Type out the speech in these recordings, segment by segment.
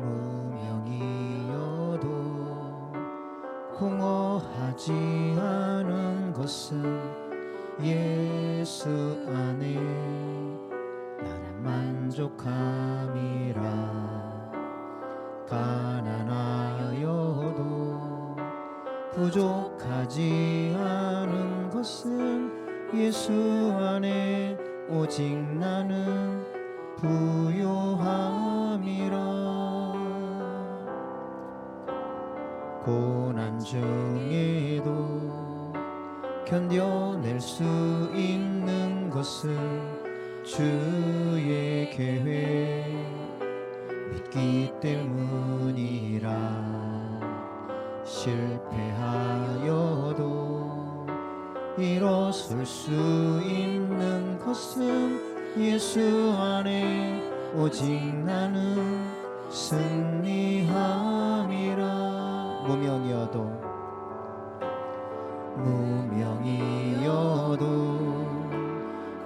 무명이어도 공허하지 않은 것은 예수 안에 나는 만족함이라. 가난하여도 부족하지 않은 것은 예수 안에 오직 나는 부요함이라. 고난 중에도 견뎌낼 수 있는 것은 주의 계획 믿기 때문이라. 실패하여도 일어설 수 있는 것은 예수 안에 오직 나는 승리함이라. 무명이어도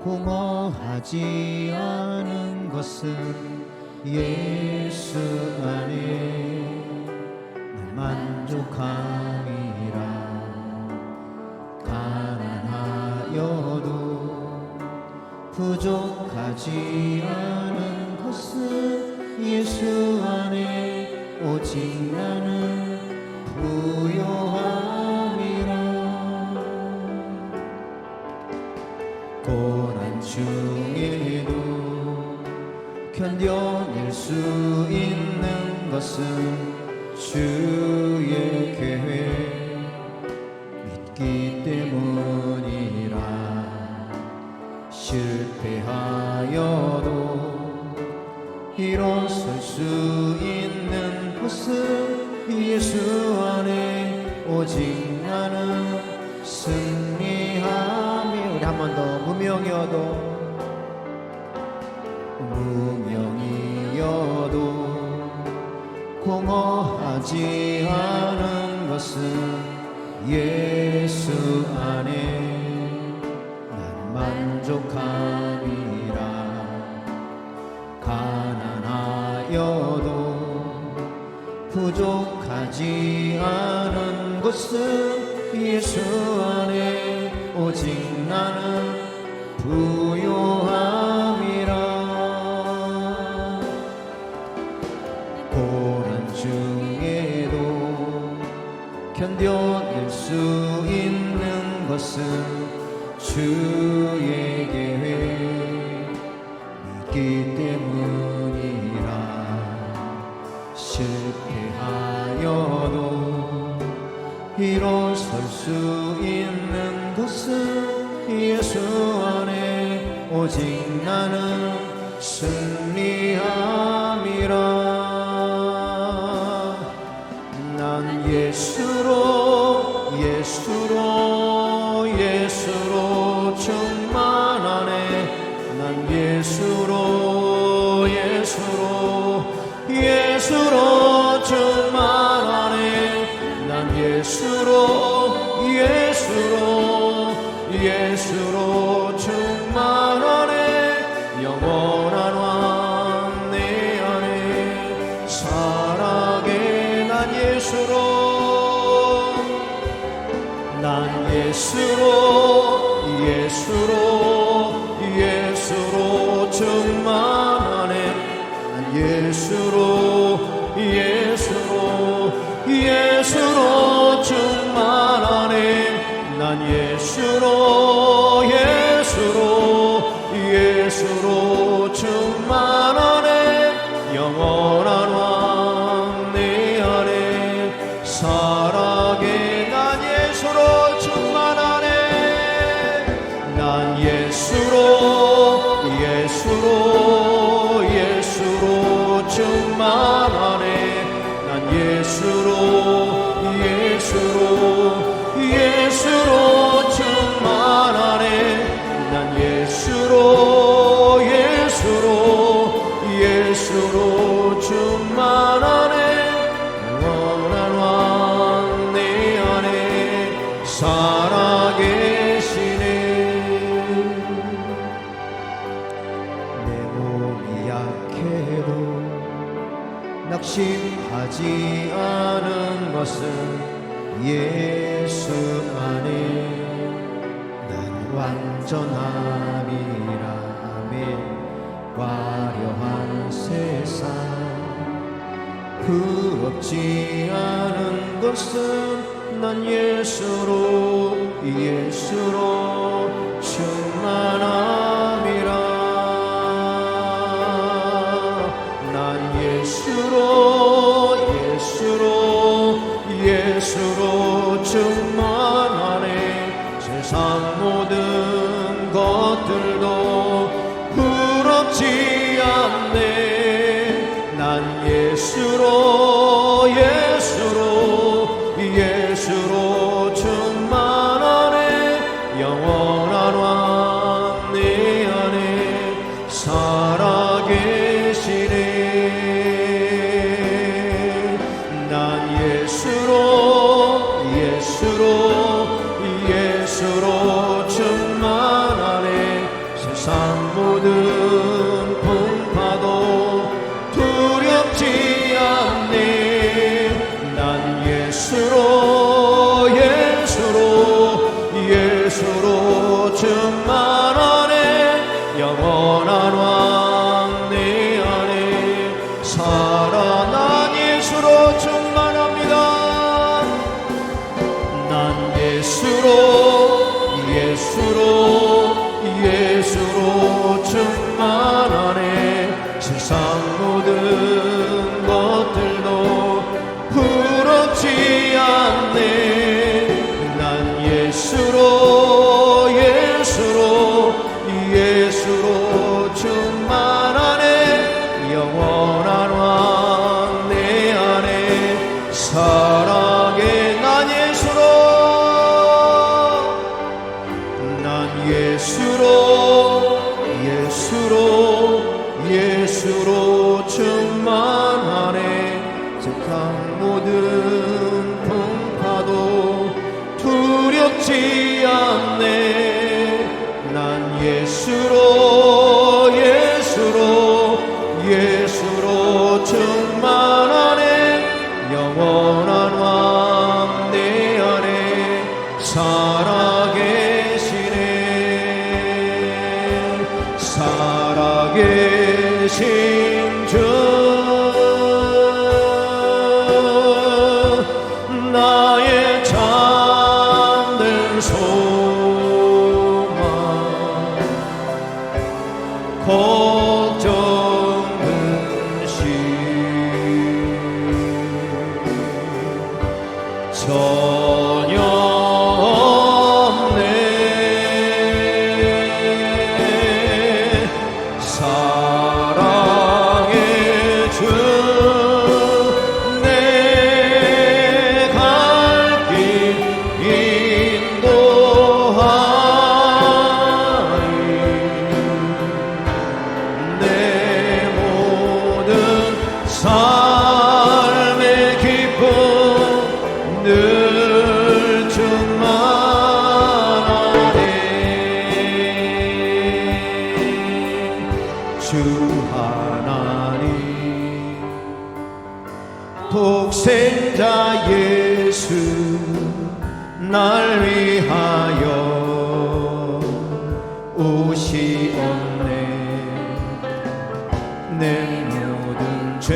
공허하지 않은 것은 예수 안에 난 만족함이라. 가난하여도 부족하지 않은 것은 예수 안에 오직 나는 부요함이라. 고난 중에도 견뎌낼 수 있는 것은 주의 계획 믿기 때문이라. 실패하여도 일어설 수 있는 것은 예수 안에 오직 나는 승리함이. 우리 한 번 더. 무명이어도 공허하지 않은 것은 예수 안에 난 만족함이라. 가난하여도 부족하지 않은 것은 예수 안에 오직 나는 부요함이라. 고난 중에도 견뎌낼 수 있는 것은 주의 계획 믿기 때문이라. 실패하여도 일어설 수 있는 것은 예수 안에 오직 나는 승리함이라. 난 예수로 충만하네. 난 예수로 충만하네. 난 예수로 충만하네. 영원한 왕 내 안에 살아게. 난 예수로 충만하네. 난 예수로 충만하네. 난 예수로 충만하네. 영원한 왕 내 안에 살아게. 난 예수로 충만하네. 난 욕심하지 않은 것은 예수 안에 난 완전함이라. 아멘. 화려한 세상 부럽지 않은 것은 난 예수로 충만함이라. 난 예수로 충만하네. 세상 모든 것들도 부럽지 않네. 난 예수로 충만하네. 영원한 왕 내 안에 살아계시네. 난 예수로 충만하네. 세상 모든 풍파도 두렵지 않네. 난 예수로 충만하네. 영원한 왕 내 안에 살아. 난 예수로 충만합니다. 난 예수로 충만하네. 세상 모든 것들도 부럽지 않네. 난 예수로 충만하네. 영원한 왕 내 안에 살아게. 난 예수로 충만하네. 세상 모든 풍파도 두렵지 않네. 난 예수로 충만하네. 영원한 왕 내 안에 살아계시네. 살아계신 주 나의 잠든 소망 걱정 근심 전혀 없네. 사랑의 주 내 갈 길 인도하리. 내 모든 삶의 기쁨 늘 충만하네. 주 하나님 독생자 예수 날 위하여 오시옵네. 내 모든 죄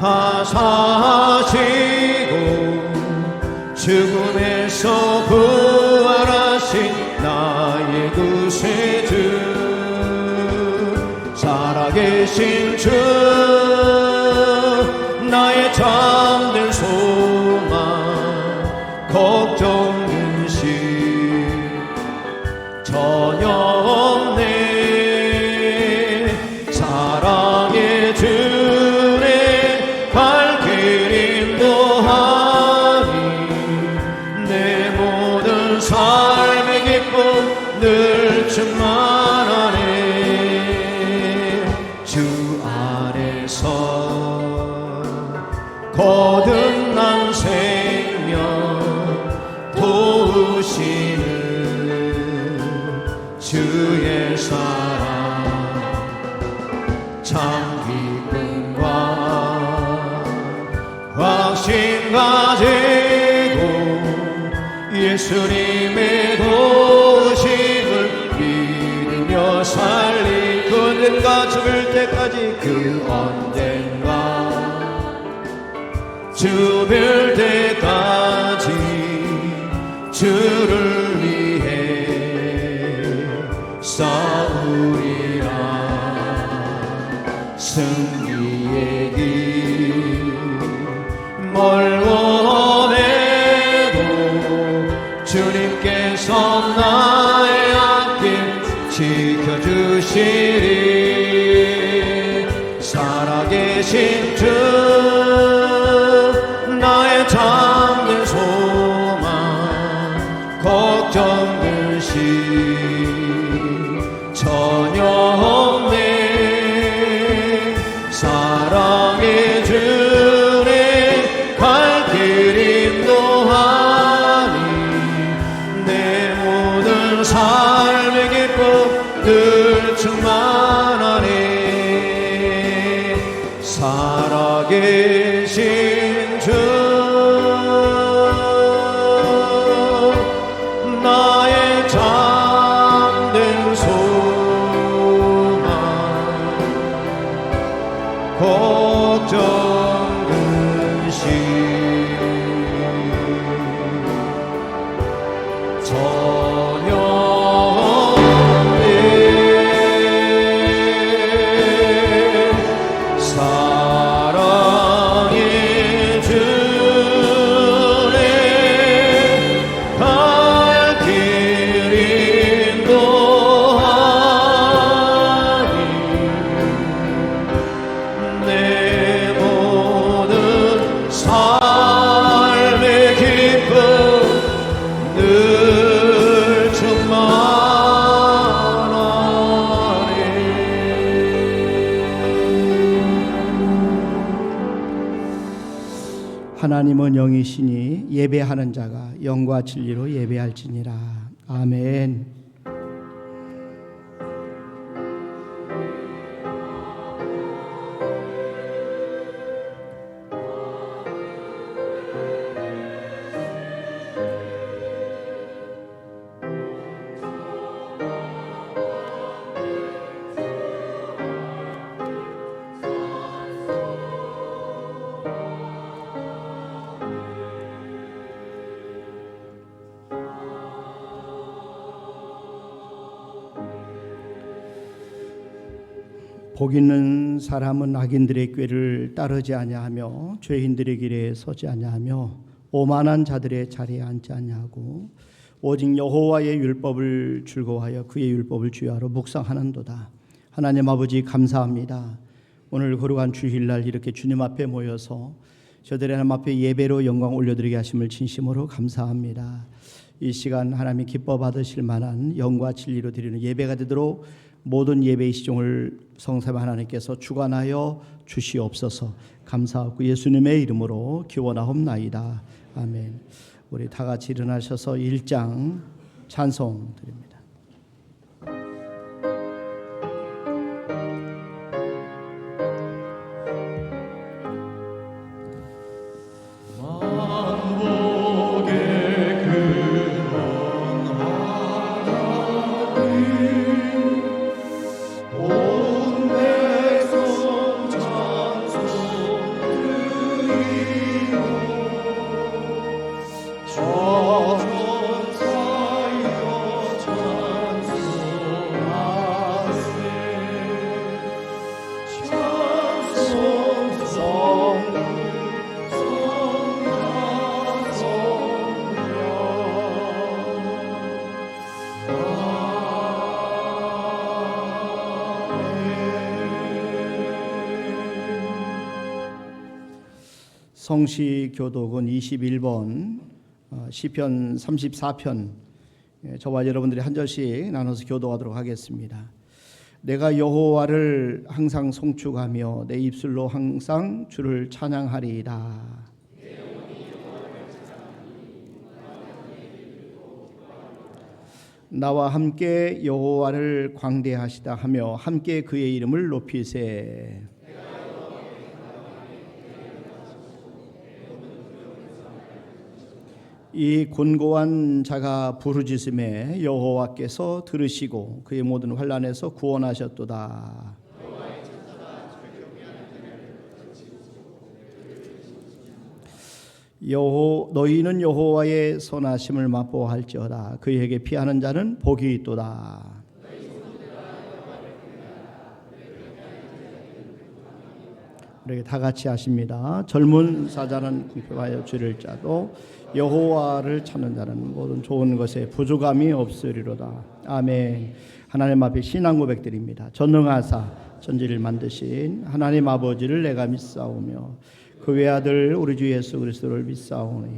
다 사시고 죽음에서 부활하신 나의 구세주 살아계신 주 나의 잠든 소망 걱정 근심 전혀 없네. 사랑의 주내 갈 길 인도하니 내 모든 삶의 기쁨 늘 충만하네. 주 안에서 거듭난 생명 도우시는 주의 사랑 참 기쁨 예수님의 도심을 믿으며 살리 그 언젠가 죽을 때까지 그 언젠가 죽을 때까지 주를 위해 싸우리라. 승리의 길 멀고 해도 주님께서 나의 앞길 지켜주시리. 살아계신 주 나의 잠든 소망 걱정듯이 전혀 없네. 사랑의 주님 갈 길 인도하니 내 모든 삶의 기쁨 늘 충만하네. 살아계신 주 나의 잠든 소망 걱정듯이 전혀 없네. 사랑의 주님 갈 길 인도하니 내 모든 삶의 기쁨 늘 충만하네. 하나님은 영이시니 예배하는 자가 영과 진리로 예배할지니라. 아멘. 복 있는 사람은 악인들의 꾀를 따르지 아니하며 죄인들의 길에 서지 아니하며 오만한 자들의 자리에 앉지 아니하고 오직 여호와의 율법을 즐거워하여 그의 율법을 주야로 묵상하는도다. 하나님 아버지 감사합니다. 오늘 거룩한 주일날 이렇게 주님 앞에 모여서 저들의 하나님 앞에 예배로 영광 올려드리게 하심을 진심으로 감사합니다. 이 시간 하나님이 기뻐 받으실 만한 영과 진리로 드리는 예배가 되도록 모든 예배의 시종을 성삼 하나님께서 주관하여 주시옵소서. 감사하고 예수님의 이름으로 기원하옵나이다. 아멘. 우리 다 같이 일어나셔서 1장 찬송 드립니다. 성시교독은 21번 시편 34편 저와 여러분들이 한 절씩 나눠서 교독하도록 하겠습니다. 내가 여호와를 항상 송축하며 내 입술로 항상 주를 찬양하리이다. 나와 함께 여호와를 광대하시다 하며 함께 그의 이름을 높이세. 이 곤고한 자가 부르짖음에 여호와께서 들으시고 그의 모든 환난에서 구원하셨도다. 너희는 여호와의 선하심을 맛보할지어다. 그에게 피하는 자는 복이 있도다. 우리 다 같이 하십니다. 젊은 사자는 궁핍하여 주를 짜도 여호와를 찾는 자는 모든 좋은 것에 부족함이 없으리로다. 아멘. 하나님 앞에 신앙 고백드립니다. 전능하사 천지를 만드신 하나님 아버지를 내가 믿사오며 그 외아들 우리 주 예수 그리스도를 믿사오니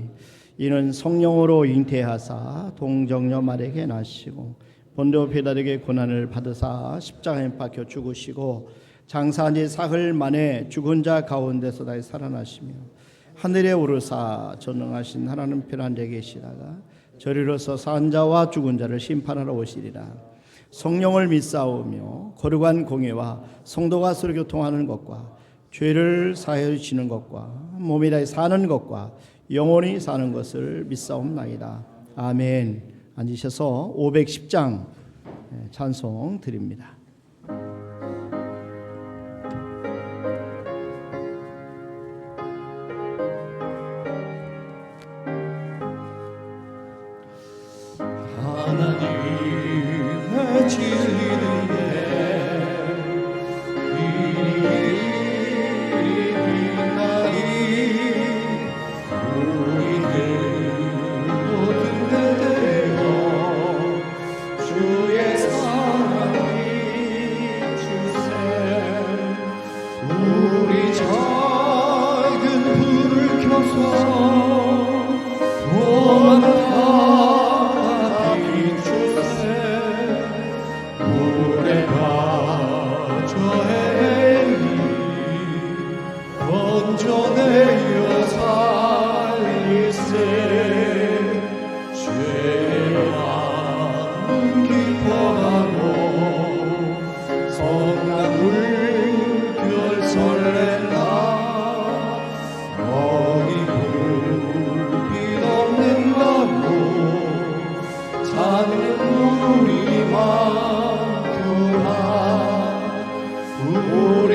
이는 성령으로 잉태하사 동정녀 마리아에게 나시고 본디오 피라에게 고난을 받으사 십자가에 못 박혀 죽으시고 장사한 지 사흘 만에 죽은 자 가운데서 다시 살아나시며 하늘에 오르사 전능하신 하나님 편안에 계시다가 저리로서 산 자와 죽은 자를 심판하러 오시리라. 성령을 믿사오며 거룩한 공예와 성도가 서로 교통하는 것과 죄를 사하여 주시는 것과 몸이 다해 사는 것과 영원히 사는 것을 믿사옵나이다. 아멘. 앉으셔서 510장 찬송 드립니다. 하나님의 진리는 건져내어 살리세. 죄만 기뻐하고 성난 물결 설렌다. 너희 불빛 없는 가로 찾는 물이 많구나. 우리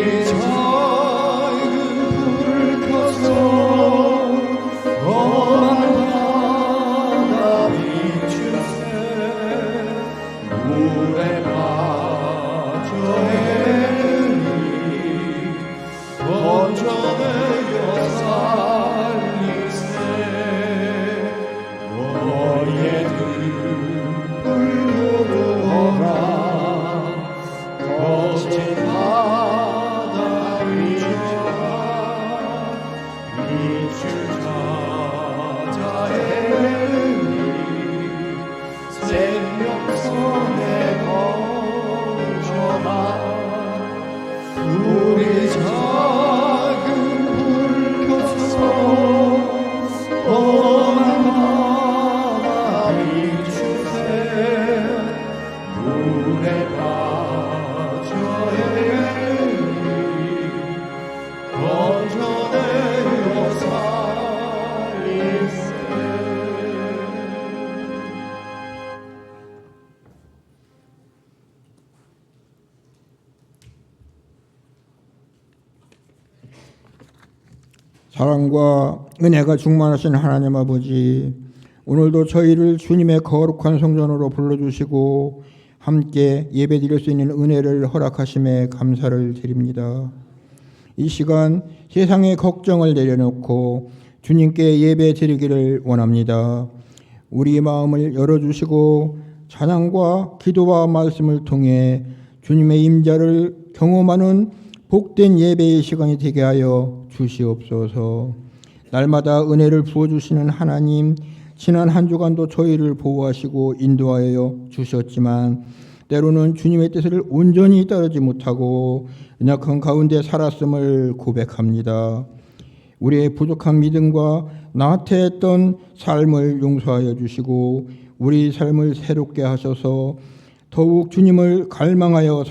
사랑과 은혜가 충만하신 하나님 아버지, 오늘도 저희를 주님의 거룩한 성전으로 불러주시고 함께 예배드릴 수 있는 은혜를 허락하심에 감사를 드립니다. 이 시간 세상의 걱정을 내려놓고 주님께 예배드리기를 원합니다. 우리 마음을 열어주시고 찬양과 기도와 말씀을 통해 주님의 임자를 경험하는 복된 예배의 시간이 되게 하여 주시옵소서. 날마다 은혜를 부어주시는 하나님, 지난 한 주간도 저희를 보호하시고 인도하여 주셨지만 때로는 주님의 뜻을 온전히 따르지 못하고 연약한 가운데 살았음을 고백합니다. 우리의 부족한 믿음과 나태했던 삶을 용서하여 주시고 우리 삶을 새롭게 하셔서 더욱 주님을 갈망하여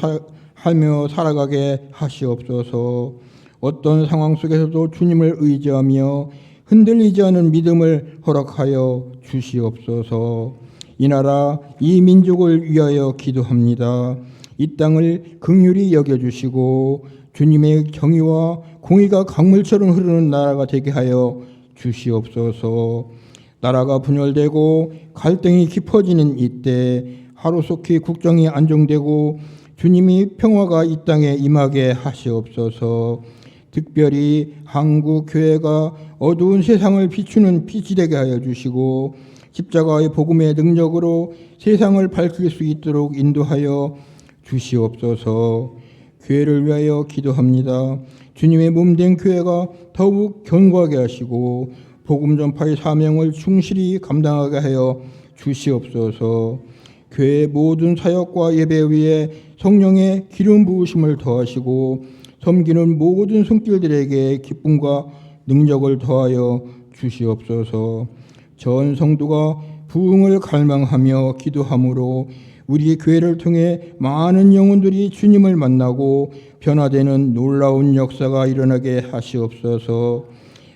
하며 살아가게 하시옵소서. 어떤 상황 속에서도 주님을 의지하며 흔들리지 않은 믿음을 허락하여 주시옵소서. 이 나라 이 민족을 위하여 기도합니다. 이 땅을 긍휼히 여겨주시고 주님의 정의와 공의가 강물처럼 흐르는 나라가 되게 하여 주시옵소서. 나라가 분열되고 갈등이 깊어지는 이때 하루속히 국정이 안정되고 주님이 평화가 이 땅에 임하게 하시옵소서. 특별히 한국 교회가 어두운 세상을 비추는 빛이 되게 하여 주시고 십자가의 복음의 능력으로 세상을 밝힐 수 있도록 인도하여 주시옵소서. 교회를 위하여 기도합니다. 주님의 몸된 교회가 더욱 견고하게 하시고 복음 전파의 사명을 충실히 감당하게 하여 주시옵소서. 교회의 모든 사역과 예배 위에 성령의 기름 부으심을 더하시고 섬기는 모든 손길들에게 기쁨과 능력을 더하여 주시옵소서. 전 성도가 부흥을 갈망하며 기도함으로 우리 교회를 통해 많은 영혼들이 주님을 만나고 변화되는 놀라운 역사가 일어나게 하시옵소서.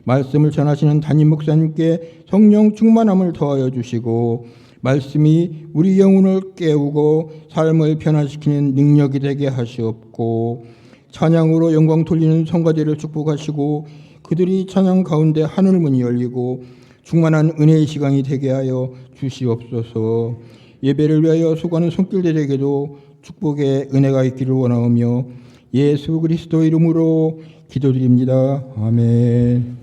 말씀을 전하시는 담임 목사님께 성령 충만함을 더하여 주시고 말씀이 우리 영혼을 깨우고 삶을 변화시키는 능력이 되게 하시옵고 찬양으로 영광 돌리는 성가대를 축복하시고 그들이 찬양 가운데 하늘문이 열리고 충만한 은혜의 시간이 되게 하여 주시옵소서. 예배를 위하여 수고하는 손길들에게도 축복의 은혜가 있기를 원하오며 예수 그리스도 이름으로 기도드립니다. 아멘.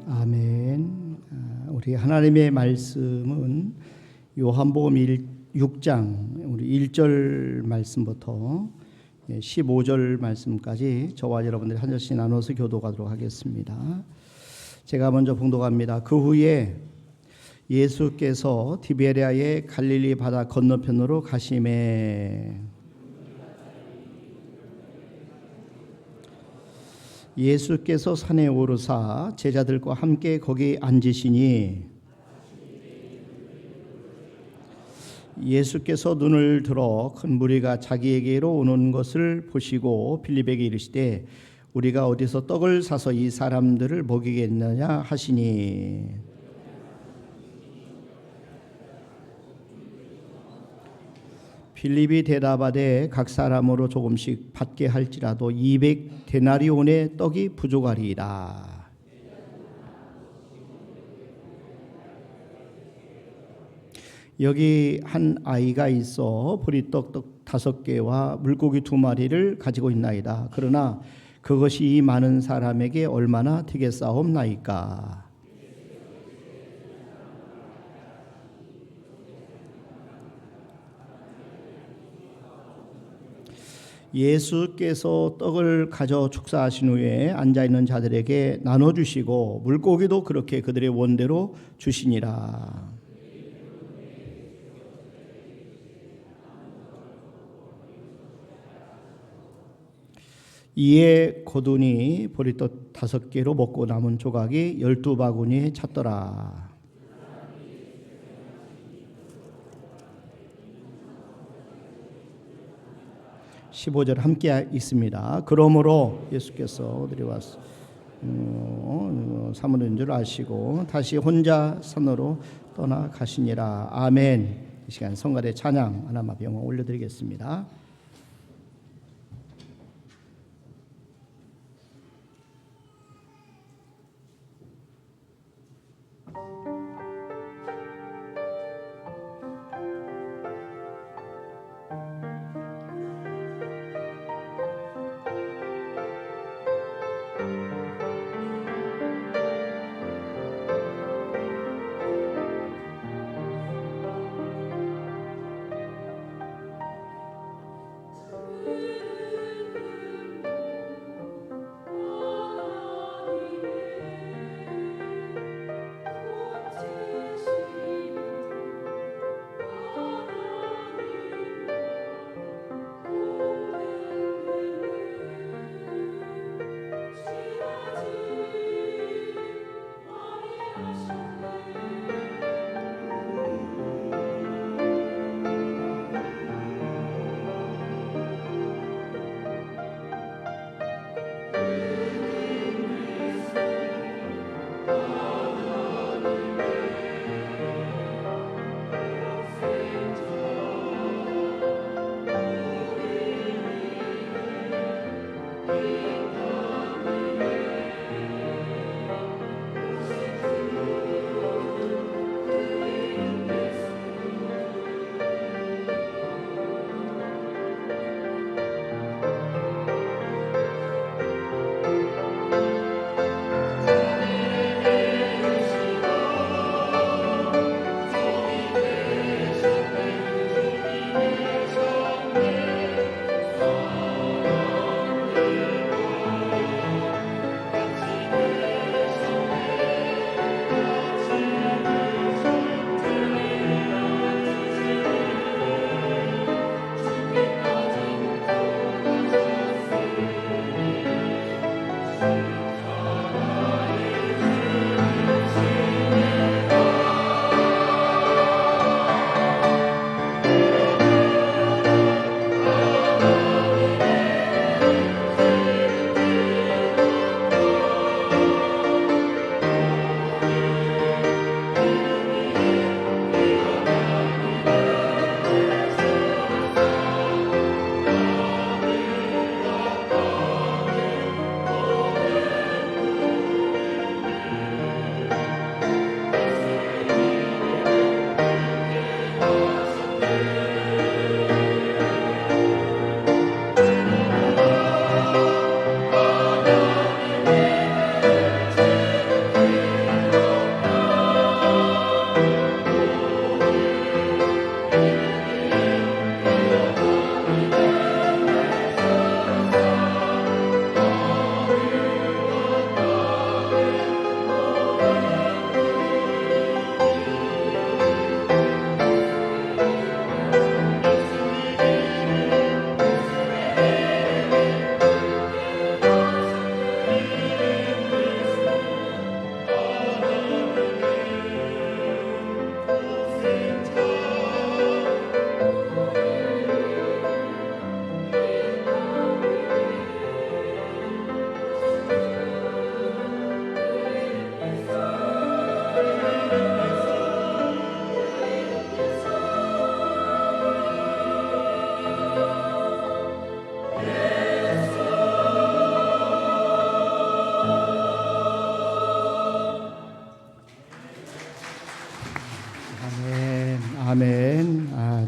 아멘. 우리 하나님의 말씀은 요한복음 6장 우리 1절 말씀부터 15절 말씀까지 저와 여러분들이 한 절씩 나눠서 교독하도록 하겠습니다. 제가 먼저 봉독합니다. 그 후에 예수께서 디베랴의 갈릴리 바다 건너편으로 가심에 예수께서 산에 오르사 제자들과 함께 거기 앉으시니 예수께서 눈을 들어 큰 무리가 자기에게로 오는 것을 보시고 빌립에게 이르시되 우리가 어디서 떡을 사서 이 사람들을 먹이겠느냐 하시니 빌립이 대답하되 각 사람으로 조금씩 받게 할지라도 200데나리온의 떡이 부족하리이다. 여기 한 아이가 있어 보리떡 5개와 물고기 2마리를 가지고 있나이다. 그러나 그것이 이 많은 사람에게 얼마나 되겠사옵나이까. 예수께서 떡을 가져 축사하신 후에 앉아있는 자들에게 나눠주시고 물고기도 그렇게 그들의 원대로 주시니라. 이에 고든이 보리떡 5개로 먹고 남은 조각이 12바구니에 찼더라. 15절 함께 있습니다. 그러므로 예수께서 드려왔어 사모는 줄 아시고 다시 혼자 산으로 떠나가시니라. 아멘. 이 시간 성가대 찬양 하나만 영광 올려드리겠습니다.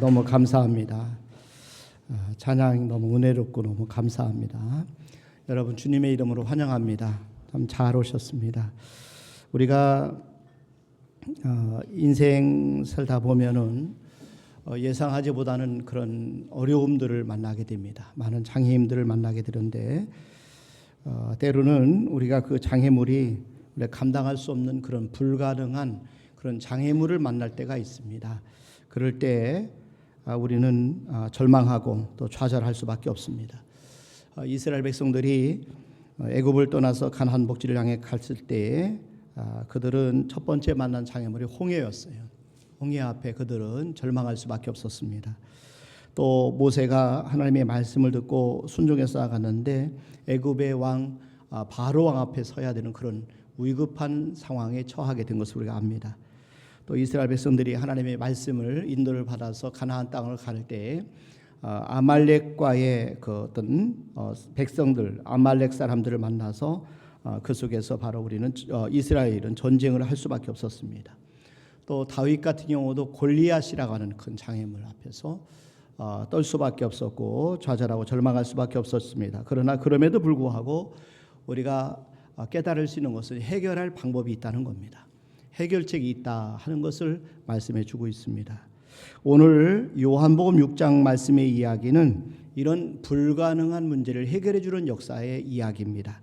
너무 감사합니다. 찬양이 너무 은혜롭고 너무 감사합니다. 여러분 주님의 이름으로 환영합니다. 참 잘 오셨습니다. 우리가 인생 살다 보면은 예상하지보다는 그런 어려움들을 만나게 됩니다. 많은 장애인들을 만나게 되는데 때로는 우리가 그 장애물이 우리가 감당할 수 없는 그런 불가능한 그런 장애물을 만날 때가 있습니다. 그럴 때 우리는 절망하고 또 좌절할 수밖에 없습니다. 이스라엘 백성들이 애굽을 떠나서 가나안 복지를 향해 갔을 때 그들은 첫 번째 만난 장애물이 홍해였어요. 홍해 앞에 그들은 절망할 수밖에 없었습니다. 또 모세가 하나님의 말씀을 듣고 순종해서 나갔는데 애굽의 왕 바로 왕 앞에 서야 되는 그런 위급한 상황에 처하게 된 것을 우리가 압니다. 또 이스라엘 백성들이 하나님의 말씀을 인도를 받아서 가나안 땅을 갈 때 아말렉과의 그 어떤 백성들, 아말렉 사람들을 만나서 그 속에서 바로 우리는 이스라엘은 전쟁을 할 수밖에 없었습니다. 또 다윗 같은 경우도 골리앗이라고 하는 큰 장애물 앞에서 떨 수밖에 없었고 좌절하고 절망할 수밖에 없었습니다. 그러나 그럼에도 불구하고 우리가 깨달을 수 있는 것은 해결할 방법이 있다는 겁니다. 해결책이 있다 하는 것을 말씀해 주고 있습니다. 오늘 요한복음 6장 말씀의 이야기는 이런 불가능한 문제를 해결해 주는 역사의 이야기입니다.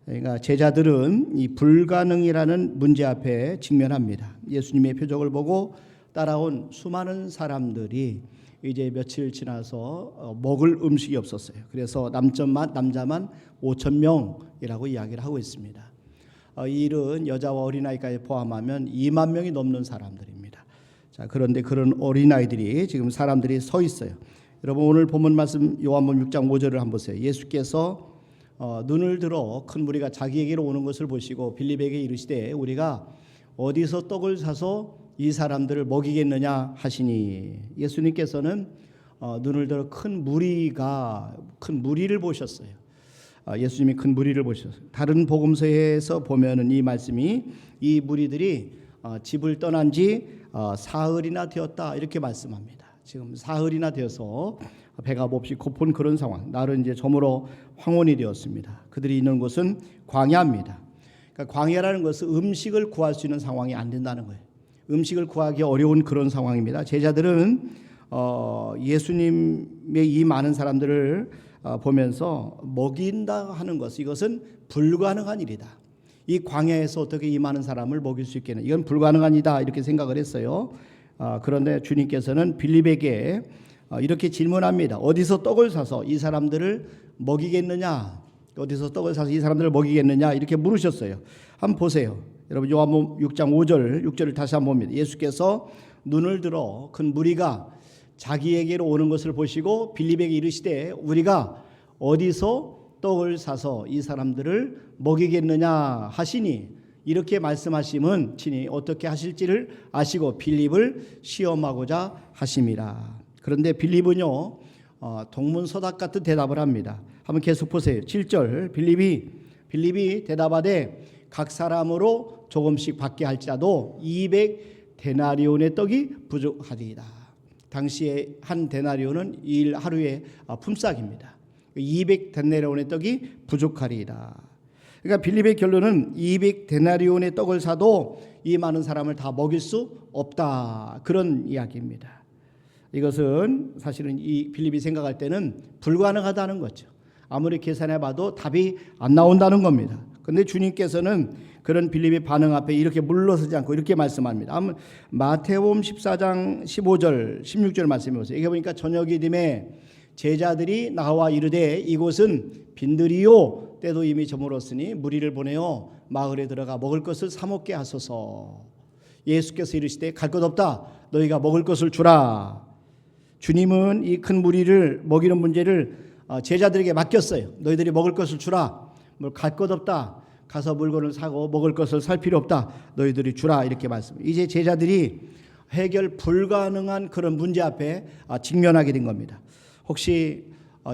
그러니까 제자들은 이 불가능이라는 문제 앞에 직면합니다. 예수님의 표적을 보고 따라온 수많은 사람들이 이제 며칠 지나서 먹을 음식이 없었어요. 그래서 남자만 5,000명이라고 이야기를 하고 있습니다. 이 일은 여자와 어린아이까지 포함하면 2만 명이 넘는 사람들입니다. 자, 그런데 그런 어린아이들이 지금 사람들이 서 있어요. 여러분 오늘 본문 말씀 요한복음 6장 5절을 한번 보세요. 예수께서 눈을 들어 큰 무리가 자기에게로 오는 것을 보시고 빌립에게 이르시되 우리가 어디서 떡을 사서 이 사람들을 먹이겠느냐 하시니 예수님께서는 눈을 들어 큰 무리를 보셨어요. 예수님이 큰 무리를 보셨어요. 다른 복음서에서 보면은 이 말씀이 이 무리들이 집을 떠난 지 사흘이나 되었다 이렇게 말씀합니다. 지금 사흘이나 되어서 배가 몹시 고픈 그런 상황. 날은 이제 저물어 황혼이 되었습니다. 그들이 있는 곳은 광야입니다. 그러니까 광야라는 것은 음식을 구할 수 있는 상황이 안 된다는 거예요. 음식을 구하기 어려운 그런 상황입니다. 제자들은 예수님의 이 많은 사람들을 보면서 먹인다 하는 것, 이것은 불가능한 일이다. 이 광야에서 어떻게 이 많은 사람을 먹일 수 있겠냐, 이건 불가능한 일이다 이렇게 생각을 했어요. 그런데 주님께서는 빌립에게 이렇게 질문합니다. 어디서 떡을 사서 이 사람들을 먹이겠느냐? 어디서 떡을 사서 이 사람들을 먹이겠느냐? 이렇게 물으셨어요. 한번 보세요. 여러분 요한복음 6장 5절 6절을 다시 한번 봅니다. 예수께서 눈을 들어 큰 무리가 자기에게로 오는 것을 보시고 빌립에게 이르시되 우리가 어디서 떡을 사서 이 사람들을 먹이겠느냐 하시니, 이렇게 말씀하심은 친히 어떻게 하실지를 아시고 빌립을 시험하고자 하심이라. 그런데 빌립은요 동문서답 같은 대답을 합니다. 한번 계속 보세요. 7절 빌립이 대답하되 각 사람으로 조금씩 받게 할지라도 200데나리온의 떡이 부족하리이다. 당시에 한 데나리온은 일 하루의 품삯입니다. 200데나리온의 떡이 부족하리이다. 그러니까 빌립의 결론은 200데나리온의 떡을 사도 이 많은 사람을 다 먹일 수 없다, 그런 이야기입니다. 이것은 사실은 이 빌립이 생각할 때는 불가능하다는 거죠. 아무리 계산해봐도 답이 안 나온다는 겁니다. 그런데 주님께서는 그런 빌립의 반응 앞에 이렇게 물러서지 않고 이렇게 말씀합니다. 마태복음 14장 15절 16절 말씀해 보세요. 이게 보니까 저녁이 되매 제자들이 나와 이르되 이곳은 빈들이요 때도 이미 저물었으니 무리를 보내어 마을에 들어가 먹을 것을 사 먹게 하소서. 예수께서 이르시되 갈 것 없다, 너희가 먹을 것을 주라. 주님은 이 큰 무리를 먹이는 문제를 제자들에게 맡겼어요. 너희들이 먹을 것을 주라. 뭐 갈 것 없다, 가서 물건을 사고 먹을 것을 살 필요 없다, 너희들이 주라, 이렇게 말씀. 이제 제자들이 해결 불가능한 그런 문제 앞에 직면하게 된 겁니다. 혹시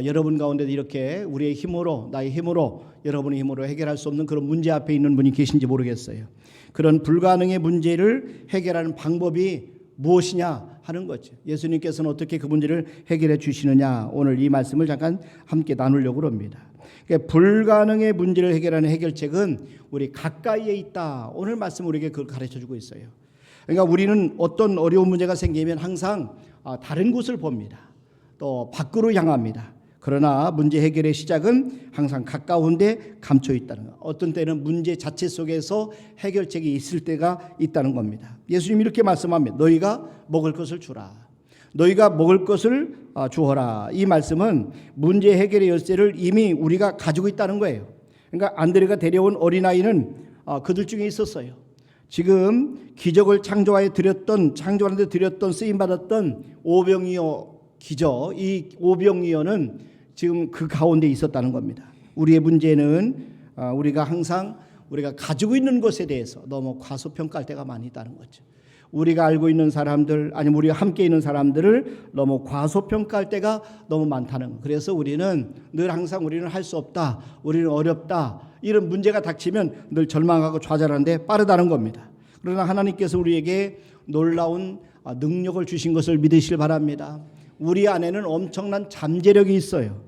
여러분 가운데도 이렇게 우리의 힘으로, 나의 힘으로, 여러분의 힘으로 해결할 수 없는 그런 문제 앞에 있는 분이 계신지 모르겠어요. 그런 불가능의 문제를 해결하는 방법이 무엇이냐 하는 거죠. 예수님께서는 어떻게 그 문제를 해결해 주시느냐, 오늘 이 말씀을 잠깐 함께 나누려고 합니다. 그러니까 불가능의 문제를 해결하는 해결책은 우리 가까이에 있다. 오늘 말씀 우리에게 그걸 가르쳐주고 있어요. 그러니까 우리는 어떤 어려운 문제가 생기면 항상 다른 곳을 봅니다. 또 밖으로 향합니다. 그러나 문제 해결의 시작은 항상 가까운 데 감춰 있다는 것. 어떤 때는 문제 자체 속에서 해결책이 있을 때가 있다는 겁니다. 예수님이 이렇게 말씀합니다. 너희가 먹을 것을 주라. 너희가 먹을 것을 주어라. 이 말씀은 문제 해결의 열쇠를 이미 우리가 가지고 있다는 거예요. 그러니까 안드레가 데려온 어린아이는 그들 중에 있었어요. 지금 기적을 창조하는데 드렸던 쓰임받았던 오병이어 기적, 이 오병이어는 지금 그 가운데 있었다는 겁니다. 우리의 문제는 우리가 항상 우리가 가지고 있는 것에 대해서 너무 과소평가할 때가 많이 있다는 거죠. 우리가 알고 있는 사람들, 아니면 우리가 함께 있는 사람들을 너무 과소평가할 때가 너무 많다는 거. 그래서 우리는 늘 항상 우리는 할 수 없다, 우리는 어렵다, 이런 문제가 닥치면 늘 절망하고 좌절하는데 빠르다는 겁니다. 그러나 하나님께서 우리에게 놀라운 능력을 주신 것을 믿으시길 바랍니다. 우리 안에는 엄청난 잠재력이 있어요.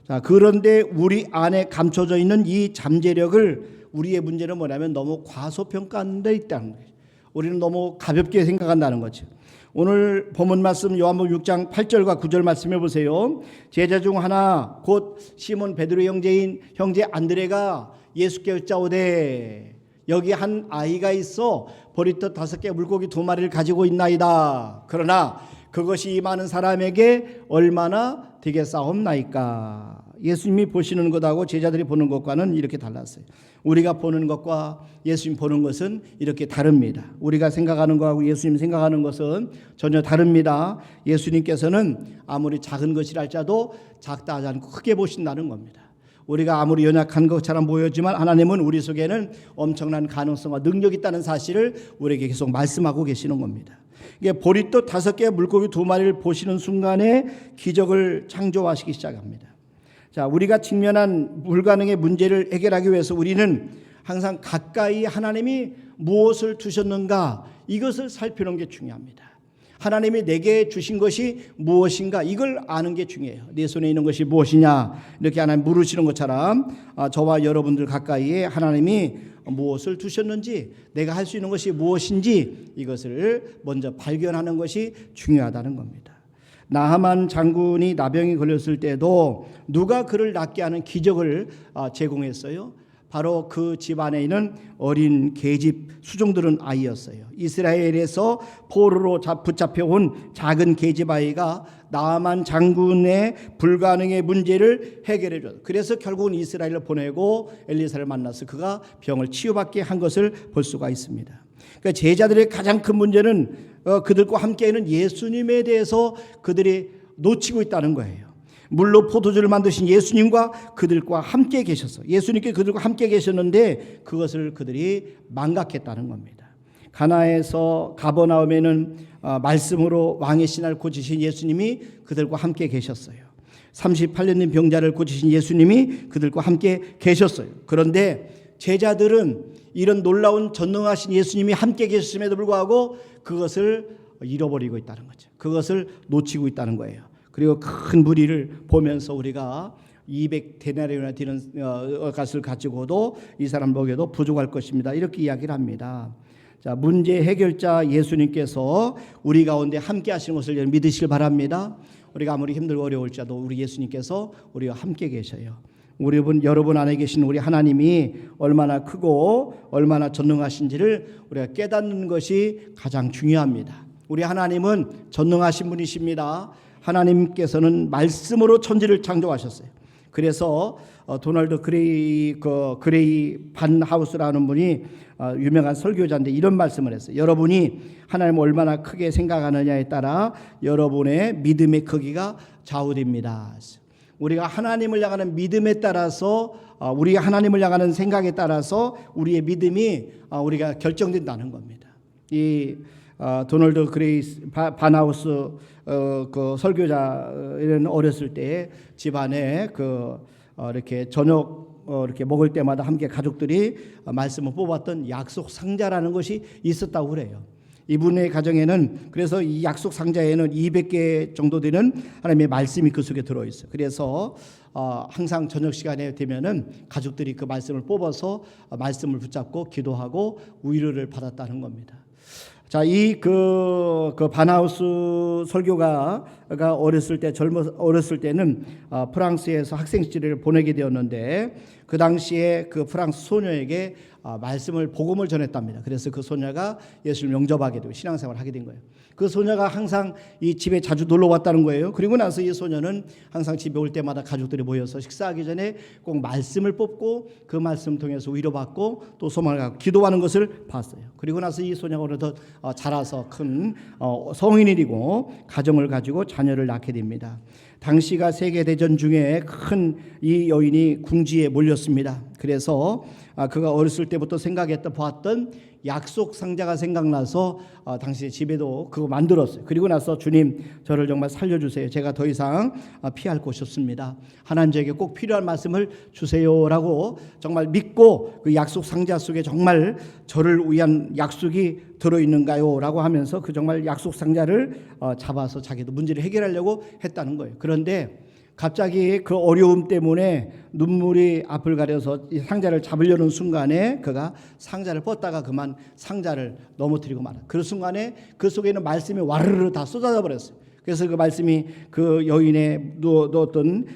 자, 그런데 우리 안에 감춰져 있는 이 잠재력을, 우리의 문제는 뭐냐면 너무 과소평가하는 데 있다는 거예요. 우리는 너무 가볍게 생각한다는 거죠. 오늘 본문 말씀 요한복음 6장 8절과 9절 말씀해 보세요. 제자 중 하나 곧 시몬 베드로의 형제인 형제 안드레가 예수께 여짜오되 여기 한 아이가 있어 보리떡 5개 물고기 2마리를 가지고 있나이다. 그러나 그것이 이 많은 사람에게 얼마나 되겠사옵나이까. 예수님이 보시는 것하고 제자들이 보는 것과는 이렇게 달랐어요. 우리가 보는 것과 예수님 보는 것은 이렇게 다릅니다. 우리가 생각하는 것하고 예수님 생각하는 것은 전혀 다릅니다. 예수님께서는 아무리 작은 것이라 할지라도 작다 하지 않고 크게 보신다는 겁니다. 우리가 아무리 연약한 것처럼 보여지만 하나님은 우리 속에는 엄청난 가능성과 능력이 있다는 사실을 우리에게 계속 말씀하고 계시는 겁니다. 이게 보리떡 5개 물고기 2마리를 보시는 순간에 기적을 창조하시기 시작합니다. 자, 우리가 직면한 불가능의 문제를 해결하기 위해서 우리는 항상 가까이 하나님이 무엇을 두셨는가, 이것을 살피는 게 중요합니다. 하나님이 내게 주신 것이 무엇인가, 이걸 아는 게 중요해요. 내 손에 있는 것이 무엇이냐, 이렇게 하나님 물으시는 것처럼 저와 여러분들 가까이에 하나님이 무엇을 두셨는지, 내가 할 수 있는 것이 무엇인지, 이것을 먼저 발견하는 것이 중요하다는 겁니다. 나하만 장군이 나병이 걸렸을 때도 누가 그를 낫게 하는 기적을 제공했어요? 바로 그 집안에 있는 어린 계집 수종들은 아이였어요. 이스라엘에서 포로로 붙잡혀온 작은 계집 아이가 나하만 장군의 불가능의 문제를 해결해 줬어요. 그래서 결국은 이스라엘을 보내고 엘리사를 만나서 그가 병을 치유받게 한 것을 볼 수가 있습니다. 그러니까 제자들의 가장 큰 문제는 그들과 함께 있는 예수님에 대해서 그들이 놓치고 있다는 거예요. 물로 포도주를 만드신 예수님과 그들과 함께 계셨어. 예수님께 그들과 함께 계셨는데 그것을 그들이 망각했다는 겁니다. 가나에서 가버나움에는 말씀으로 왕의 신하를 고치신 예수님이 그들과 함께 계셨어요. 38년 된 병자를 고치신 예수님이 그들과 함께 계셨어요. 그런데 제자들은 이런 놀라운 전능하신 예수님이 함께 계셨음에도 불구하고 그것을 잃어버리고 있다는 거죠. 그것을 놓치고 있다는 거예요. 그리고 큰 무리를 보면서 우리가 200데나리온이나 되는 것을 가지고도 이 사람 먹여도 부족할 것입니다, 이렇게 이야기를 합니다. 자, 문제 해결자 예수님께서 우리 가운데 함께 하시는 것을 믿으시길 바랍니다. 우리가 아무리 힘들고 어려울지라도 우리 예수님께서 우리와 함께 계셔요. 여러분 안에 계신 우리 하나님이 얼마나 크고 얼마나 전능하신지를 우리가 깨닫는 것이 가장 중요합니다. 우리 하나님은 전능하신 분이십니다. 하나님께서는 말씀으로 천지를 창조하셨어요. 그래서 도널드 그레이 반하우스라는 분이 유명한 설교자인데 이런 말씀을 했어요. 여러분이 하나님을 얼마나 크게 생각하느냐에 따라 여러분의 믿음의 크기가 좌우됩니다. 우리가 하나님을 향하는 믿음에 따라서, 우리가 하나님을 향하는 생각에 따라서 우리의 믿음이 우리가 결정된다는 겁니다. 이 도널드 그레이 반하우스 그 설교자는 어렸을 때 집안에 이렇게 저녁 이렇게 먹을 때마다 함께 가족들이 말씀을 뽑았던 약속 상자라는 것이 있었다고 그래요. 이분의 가정에는 그래서 이 약속 상자에는 200개 정도 되는 하나님의 말씀이 그 속에 들어 있어요. 그래서 항상 저녁 시간에 되면은 가족들이 그 말씀을 뽑아서 말씀을 붙잡고 기도하고 위로를 받았다는 겁니다. 자, 그 반하우스 설교가가 어렸을 때는 프랑스에서 학생 시절을 보내게 되었는데 그 당시에 그 프랑스 소녀에게 복음을 전했답니다. 그래서 그 소녀가 예수를 영접하게 되고 신앙생활을 하게 된 거예요. 그 소녀가 항상 이 집에 자주 놀러 왔다는 거예요. 그리고 나서 이 소녀는 항상 집에 올 때마다 가족들이 모여서 식사하기 전에 꼭 말씀을 뽑고 그 말씀 통해서 위로받고 또 소망을 갖고 기도하는 것을 봤어요. 그리고 나서 이 소녀가 어느덧 자라서 큰 성인이 되고 가정을 가지고 자녀를 낳게 됩니다. 당시가 세계대전 중에 큰 이 여인이 궁지에 몰렸습니다. 그래서 그가 어렸을 때부터 보았던 약속 상자가 생각나서 당시 집에도 그거 만들었어요. 그리고 나서 주님 저를 정말 살려주세요. 제가 더 이상 피할 곳이 없습니다. 하나님 저에게 꼭 필요한 말씀을 주세요라고 정말 믿고 그 약속 상자 속에 정말 저를 위한 약속이 들어있는가요? 라고 하면서 그 정말 약속 상자를 잡아서 자기도 문제를 해결하려고 했다는 거예요. 그런데 갑자기 그 어려움 때문에 눈물이 앞을 가려서 이 상자를 잡으려는 순간에 그가 상자를 뻗다가 그만 상자를 넘어뜨리고 말아요. 그 순간에 그 속에 있는 말씀이 와르르 다 쏟아져 버렸어요. 그래서 그 말씀이 그 여인의 누웠던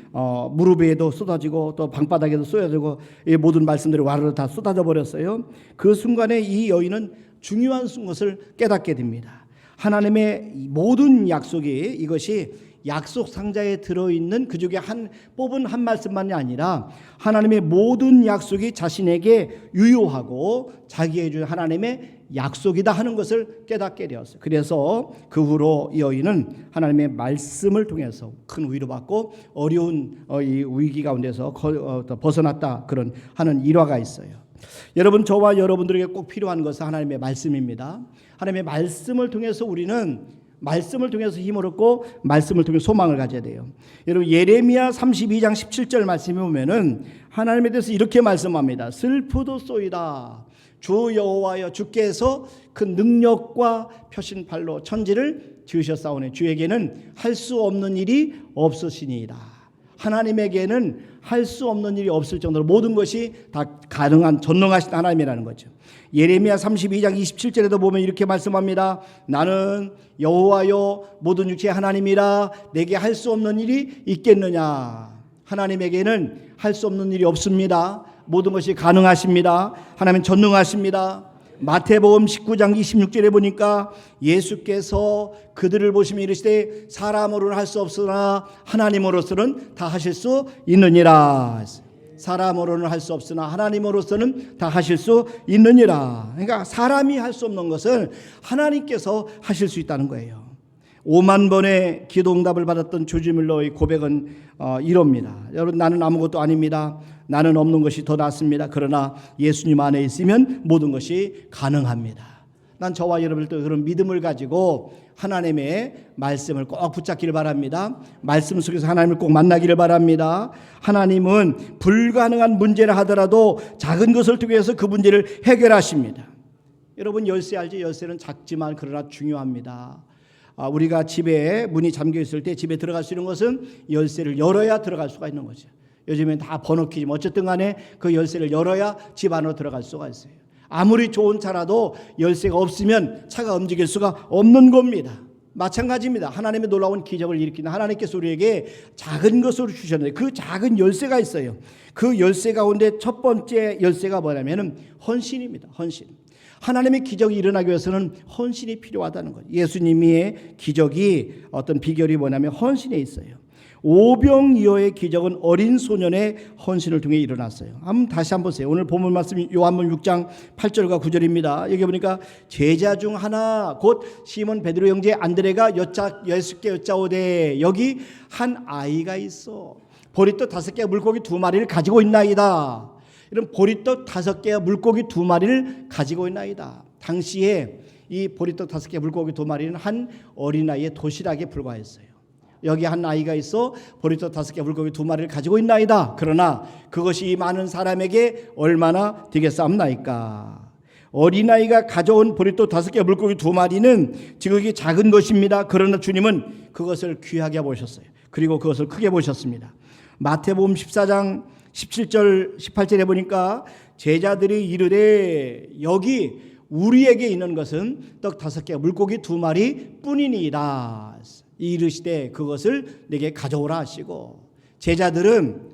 무릎에도 쏟아지고 또 방바닥에도 쏟아지고 이 모든 말씀들이 와르르 다 쏟아져 버렸어요. 그 순간에 이 여인은 중요한 것을 깨닫게 됩니다. 하나님의 모든 약속이 이것이 약속 상자에 들어있는 그 중에 뽑은 한 말씀만이 아니라 하나님의 모든 약속이 자신에게 유효하고 자기에게 준 하나님의 약속이다 하는 것을 깨닫게 되었어요. 그래서 그 후로 이 여인은 하나님의 말씀을 통해서 큰 위로받고 어려운 이 위기 가운데서 벗어났다 그런 하는 일화가 있어요. 여러분, 저와 여러분들에게 꼭 필요한 것은 하나님의 말씀입니다. 하나님의 말씀을 통해서 우리는 말씀을 통해서 힘을 얻고 말씀을 통해 소망을 가져야 돼요. 여러분, 예레미야 32장 17절 말씀에 보면은 하나님에 대해서 이렇게 말씀합니다. 슬프도소이다. 주 여호와여 주께서 그 능력과 펴신 팔로 천지를 지으셨사오니 주에게는 할 수 없는 일이 없으시니이다. 하나님에게는 할 수 없는 일이 없을 정도로 모든 것이 다 가능한 전능하신 하나님이라는 거죠. 예레미야 32장 27절에도 보면 이렇게 말씀합니다. 나는 여호와여 모든 육체의 하나님이라 내게 할 수 없는 일이 있겠느냐. 하나님에게는 할 수 없는 일이 없습니다. 모든 것이 가능하십니다. 하나님은 전능하십니다. 마태복음 19장 26절에 보니까 예수께서 그들을 보시며 이르시되 사람으로는 할 수 없으나 하나님으로서는 다 하실 수 있느니라. 사람으로는 할 수 없으나 하나님으로서는 다 하실 수 있느니라. 그러니까 사람이 할 수 없는 것을 하나님께서 하실 수 있다는 거예요. 5만 번의 기도응답을 받았던 조지 뮬러의 고백은 이럽니다. 여러분, 나는 아무것도 아닙니다. 나는 없는 것이 더 낫습니다. 그러나 예수님 안에 있으면 모든 것이 가능합니다. 난 저와 여러분들도 그런 믿음을 가지고 하나님의 말씀을 꼭 붙잡기를 바랍니다. 말씀 속에서 하나님을 꼭 만나기를 바랍니다. 하나님은 불가능한 문제를 하더라도 작은 것을 통해서 그 문제를 해결하십니다. 여러분, 열쇠 알죠? 열쇠는 작지만 그러나 중요합니다. 우리가 집에 문이 잠겨 있을 때 집에 들어갈 수 있는 것은 열쇠를 열어야 들어갈 수가 있는 거죠. 요즘엔 다 번호키지만 어쨌든 간에 그 열쇠를 열어야 집 안으로 들어갈 수가 있어요. 아무리 좋은 차라도 열쇠가 없으면 차가 움직일 수가 없는 겁니다. 마찬가지입니다. 하나님의 놀라운 기적을 일으키는 하나님께서 우리에게 작은 것으로 주셨는데 그 작은 열쇠가 있어요. 그 열쇠 가운데 첫 번째 열쇠가 뭐냐면 헌신입니다. 헌신. 하나님의 기적이 일어나기 위해서는 헌신이 필요하다는 거예요. 예수님의 기적이 어떤 비결이 뭐냐면 헌신에 있어요. 오병이어의 기적은 어린 소년의 헌신을 통해 일어났어요. 다시 한번 보세요. 오늘 본문 말씀 요한복음 6장 8절과 9절입니다. 여기 보니까 제자 중 하나 곧 시몬 베드로 형제 안드레가 예수께 여짜오되 여기 한 아이가 있어 보리떡 5개와 물고기 2마리를 가지고 있나이다. 이런 보리떡 5개와 물고기 2마리를 가지고 있나이다. 당시에 이 보리떡 5개 물고기 2마리는 한 어린아이의 도시락에 불과했어요. 여기 한 아이가 있어 보리떡 5개 물고기 2마리를 가지고 있나이다. 그러나 그것이 많은 사람에게 얼마나 되겠사옵나이까. 어린아이가 가져온 보리떡 5개 물고기 2마리는 지극히 작은 것입니다. 그러나 주님은 그것을 귀하게 보셨어요. 그리고 그것을 크게 보셨습니다. 마태복음 14장 17절 18절에 보니까 제자들이 이르되 여기 우리에게 있는 것은 떡 5개 물고기 2마리 뿐이니이다. 이르시되 그것을 내게 가져오라 하시고, 제자들은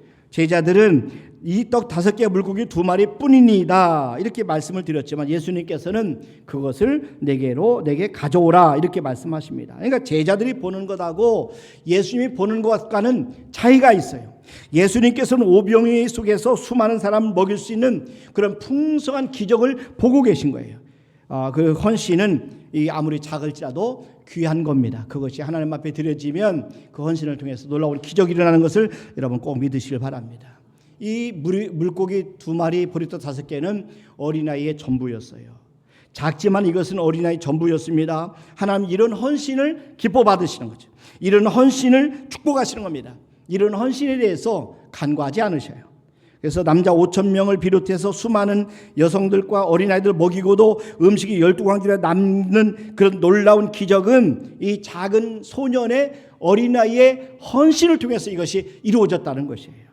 이 떡 5개 물고기 2마리 뿐이니이다 이렇게 말씀을 드렸지만 예수님께서는 그것을 내게 가져오라 이렇게 말씀하십니다. 그러니까 제자들이 보는 것하고 예수님이 보는 것과는 차이가 있어요. 예수님께서는 오병이어 속에서 수많은 사람을 먹일 수 있는 그런 풍성한 기적을 보고 계신 거예요. 그 헌신은 아무리 작을지라도 귀한 겁니다. 그것이 하나님 앞에 드려지면 그 헌신을 통해서 놀라운 기적이 일어나는 것을 여러분 꼭 믿으시길 바랍니다. 이 물고기 2마리 보리떡 5개는 어린아이의 전부였어요. 작지만 이것은 어린아이 전부였습니다. 하나님 이런 헌신을 기뻐 받으시는 거죠. 이런 헌신을 축복하시는 겁니다. 이런 헌신에 대해서 간과하지 않으셔요. 그래서 남자 5,000명을 비롯해서 수많은 여성들과 어린아이들 먹이고도 음식이 12광지나 남는 그런 놀라운 기적은 이 작은 소년의 어린아이의 헌신을 통해서 이것이 이루어졌다는 것이에요.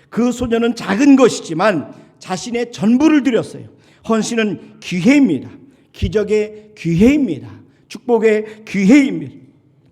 그 소년은 작은 것이지만 자신의 전부를 드렸어요. 헌신은 기회입니다. 기적의 기회입니다. 축복의 기회입니다.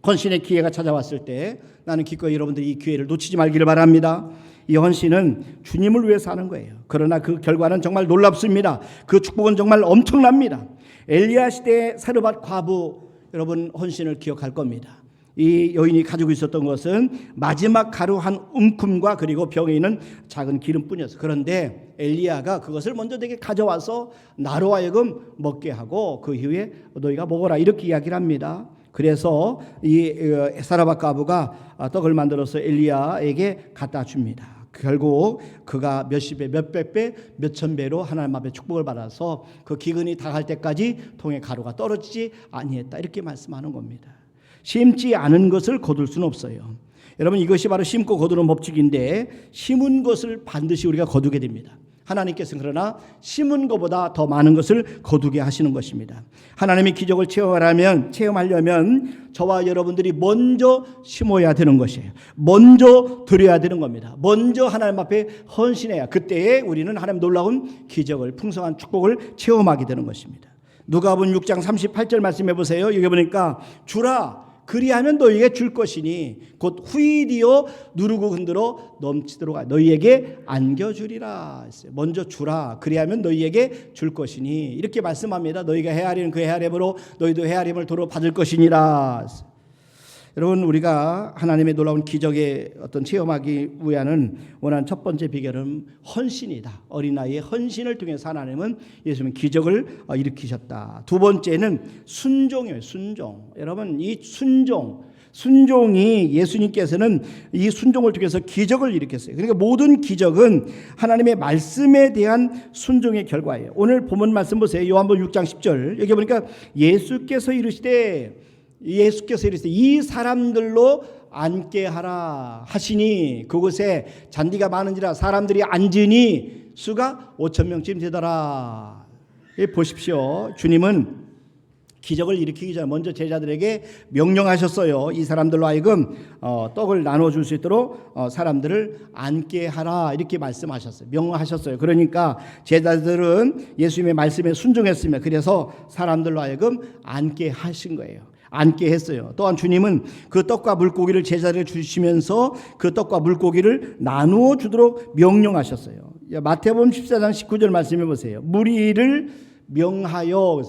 헌신의 기회가 찾아왔을 때 나는 기꺼이 여러분들이 이 기회를 놓치지 말기를 바랍니다. 이 헌신은 주님을 위해서 하는 거예요. 그러나 그 결과는 정말 놀랍습니다. 그 축복은 정말 엄청납니다. 엘리야 시대의 사르밧 과부, 여러분 헌신을 기억할 겁니다. 이 여인이 가지고 있었던 것은 마지막 가루 한 움큼과 그리고 병에 있는 작은 기름뿐이었어요. 그런데 엘리야가 그것을 먼저 내게 가져와서 나로 하여금 먹게 하고 그 이후에 너희가 먹어라 이렇게 이야기를 합니다. 그래서 이 사르밧 과부가 떡을 만들어서 엘리야에게 갖다 줍니다. 결국 그가 몇십 배, 몇백 배, 몇천 배로 하나님 앞에 축복을 받아서 그 기근이 다갈 때까지 통에 가루가 떨어지지 아니했다 이렇게 말씀하는 겁니다. 심지 않은 것을 거둘 수는 없어요. 여러분 이것이 바로 심고 거두는 법칙인데 심은 것을 반드시 우리가 거두게 됩니다. 하나님께서는 그러나 심은 것보다 더 많은 것을 거두게 하시는 것입니다. 하나님의 기적을 체험하려면 저와 여러분들이 먼저 심어야 되는 것이에요. 먼저 드려야 되는 겁니다. 먼저 하나님 앞에 헌신해야 그때에 우리는 하나님 놀라운 기적을 풍성한 축복을 체험하게 되는 것입니다. 누가복음 6장 38절 말씀해 보세요. 여기 보니까 주라 그리하면 너희에게 줄 것이니 곧 후이디어 누르고 흔들어 넘치도록 너희에게 안겨주리라 했어요. 먼저 주라 그리하면 너희에게 줄 것이니 이렇게 말씀합니다. 너희가 헤아리는 그 헤아림으로 너희도 헤아림을 도로 받을 것이니라. 여러분 우리가 하나님의 놀라운 기적의 어떤 체험하기 위한 원하는 첫 번째 비결은 헌신이다. 어린아이의 헌신을 통해서 하나님은 예수님은 기적을 일으키셨다. 두 번째는 순종이에요. 순종. 여러분 이 순종이 예수님께서는 이 순종을 통해서 기적을 일으켰어요. 그러니까 모든 기적은 하나님의 말씀에 대한 순종의 결과예요. 오늘 본문 말씀 보세요. 요한복음 6장 10절 여기 보니까 예수께서 이르시되 이 사람들로 앉게 하라 하시니 그곳에 잔디가 많은지라 사람들이 앉으니 수가 5,000명쯤 되더라. 보십시오. 주님은 기적을 일으키기 전에 먼저 제자들에게 명령하셨어요. 이 사람들로 하여금 떡을 나눠줄 수 있도록 사람들을 앉게 하라 이렇게 말씀하셨어요. 명령하셨어요. 그러니까 제자들은 예수님의 말씀에 순종했으며 그래서 사람들로 하여금 앉게 하신 거예요. 앉게 했어요. 또한 주님은 그 떡과 물고기를 제자들에게 주시면서 그 떡과 물고기를 나누어 주도록 명령하셨어요. 마태복음 14장 19절 말씀해 보세요. 무리를 명하여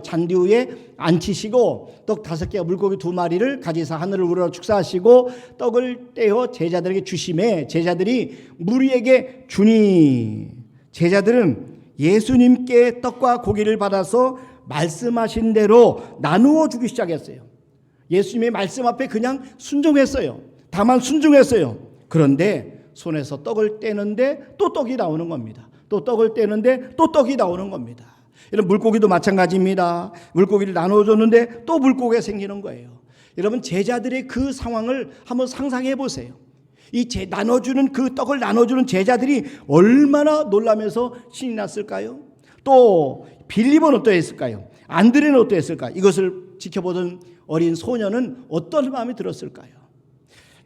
잔디 위에 앉히시고 떡 5개와 물고기 2마리를 가지사 하늘을 우러러 축사하시고 떡을 떼어 제자들에게 주심에 제자들이 무리에게 주니 제자들은 예수님께 떡과 고기를 받아서 말씀하신 대로 나누어 주기 시작했어요. 예수님의 말씀 앞에 그냥 순종했어요. 다만 순종했어요. 그런데 손에서 떡을 떼는데 또 떡이 나오는 겁니다. 또 떡을 떼는데 또 떡이 나오는 겁니다. 이런 물고기도 마찬가지입니다. 물고기를 나눠줬는데 또 물고기가 생기는 거예요. 여러분 제자들의 그 상황을 한번 상상해 보세요. 이 나눠주는 그 떡을 나눠주는 제자들이 얼마나 놀라면서 신이 났을까요? 또 빌립은 어떠했을까요? 안드레는 어떠했을까? 이것을 지켜보던 어린 소녀는 어떤 마음이 들었을까요?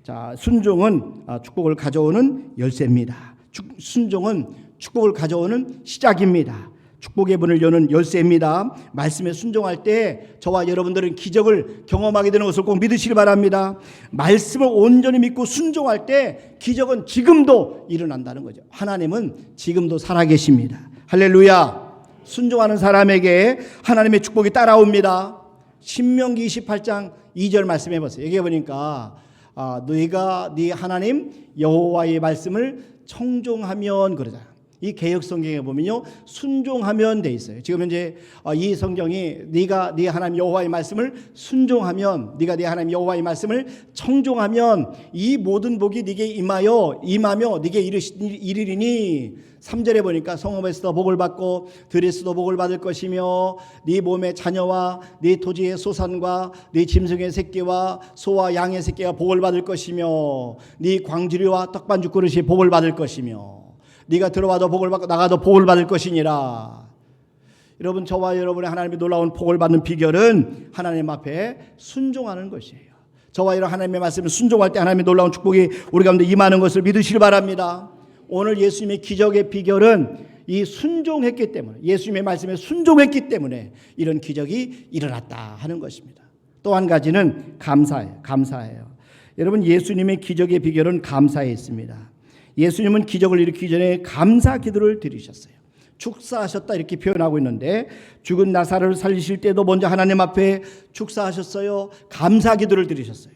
자, 순종은 축복을 가져오는 열쇠입니다. 순종은 축복을 가져오는 시작입니다. 축복의 문을 여는 열쇠입니다. 말씀에 순종할 때 저와 여러분들은 기적을 경험하게 되는 것을 꼭 믿으시기 바랍니다. 말씀을 온전히 믿고 순종할 때 기적은 지금도 일어난다는 거죠. 하나님은 지금도 살아계십니다. 할렐루야. 순종하는 사람에게 하나님의 축복이 따라옵니다. 신명기 28장 2절 말씀해 보세요. 여기 보니까 너희가 네 하나님 여호와의 말씀을 청종하면 그러잖아요. 이 개역 성경에 보면요, 순종하면 돼 있어요. 지금 현재 이 성경이 네가 네 하나님 여호와의 말씀을 순종하면, 네가 네 하나님 여호와의 말씀을 청종하면 이 모든 복이 네게 임하며 네게 이르리니. 3절에 보니까 성읍에서도 복을 받고 들에서도 복을 받을 것이며 네 몸의 자녀와 네 토지의 소산과 네 짐승의 새끼와 소와 양의 새끼가 복을 받을 것이며 네 광주리와 떡반죽 그릇이 복을 받을 것이며 네가 들어와도 복을 받고 나가도 복을 받을 것이니라. 여러분, 저와 여러분의 하나님의 놀라운 복을 받는 비결은 하나님 앞에 순종하는 것이에요. 저와 여러분 하나님의 말씀을 순종할 때 하나님의 놀라운 축복이 우리 가운데 임하는 것을 믿으시기 바랍니다. 오늘 예수님의 기적의 비결은 이 순종했기 때문에, 예수님의 말씀에 순종했기 때문에 이런 기적이 일어났다 하는 것입니다. 또 한 가지는 감사예요. 여러분, 예수님의 기적의 비결은 감사에 있습니다. 예수님은 기적을 일으키기 전에 감사 기도를 드리셨어요. 축사하셨다 이렇게 표현하고 있는데, 죽은 나사로를 살리실 때도 먼저 하나님 앞에 축사하셨어요. 감사 기도를 드리셨어요.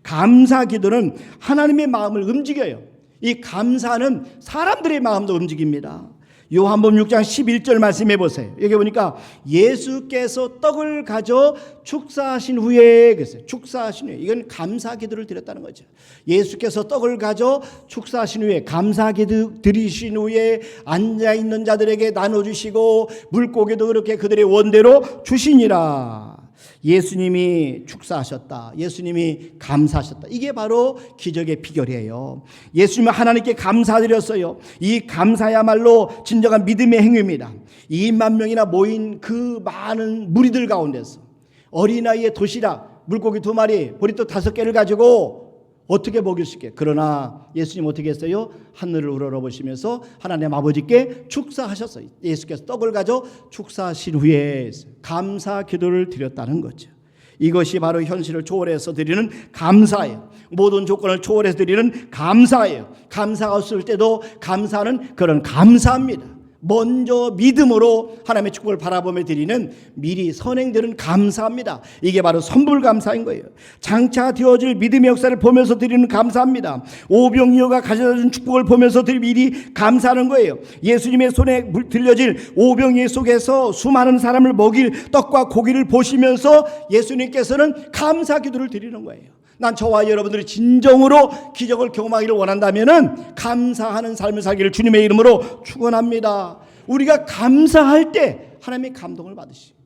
감사 기도는 하나님의 마음을 움직여요. 이 감사는 사람들의 마음도 움직입니다. 요한복음 6장 11절 말씀해 보세요. 여기 보니까 예수께서 떡을 가져 축사하신 후에, 그랬어요. 축사하신 후에, 이건 감사 기도를 드렸다는 거죠. 예수께서 떡을 가져 축사하신 후에, 감사 기도 드리신 후에 앉아 있는 자들에게 나눠 주시고 물고기도 그렇게 그들의 원대로 주시니라. 예수님이 축사하셨다, 예수님이 감사하셨다, 이게 바로 기적의 비결이에요. 예수님은 하나님께 감사드렸어요. 이 감사야말로 진정한 믿음의 행위입니다. 2만 명이나 모인 그 많은 무리들 가운데서 어린아이의 도시락 물고기 2마리 보리떡 5개를 가지고 어떻게 먹일 수 있게. 그러나 예수님 어떻게 했어요? 하늘을 우러러보시면서 하나님 아버지께 축사하셨어요. 예수께서 떡을 가져 축사하신 후에 감사 기도를 드렸다는 거죠. 이것이 바로 현실을 초월해서 드리는 감사예요. 모든 조건을 초월해서 드리는 감사예요. 감사가 없을 때도 감사는 그런 감사입니다. 먼저 믿음으로 하나님의 축복을 바라보며 드리는 미리 선행되는 감사입니다. 이게 바로 선불감사인 거예요. 장차 되어질 믿음의 역사를 보면서 드리는 감사입니다. 오병이어가 가져다준 축복을 보면서 미리 감사하는 거예요. 예수님의 손에 들려질 오병이어 속에서 수많은 사람을 먹일 떡과 고기를 보시면서 예수님께서는 감사 기도를 드리는 거예요. 난 저와 여러분들이 진정으로 기적을 경험하기를 원한다면은 감사하는 삶을 살기를 주님의 이름으로 축원합니다. 우리가 감사할 때 하나님의 감동을 받으시고,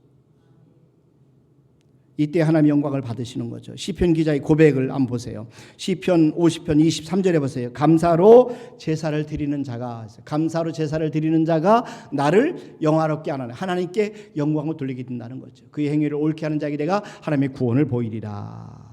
이때 하나님의 영광을 받으시는 거죠. 시편 기자의 고백을 한번 보세요. 시편 50편 23절에 보세요. 감사로 제사를 드리는 자가 나를 영화롭게 하나니, 하나님께 영광을 돌리게 된다는 거죠. 그의 행위를 옳게 하는 자에게 내가 하나님의 구원을 보이리라.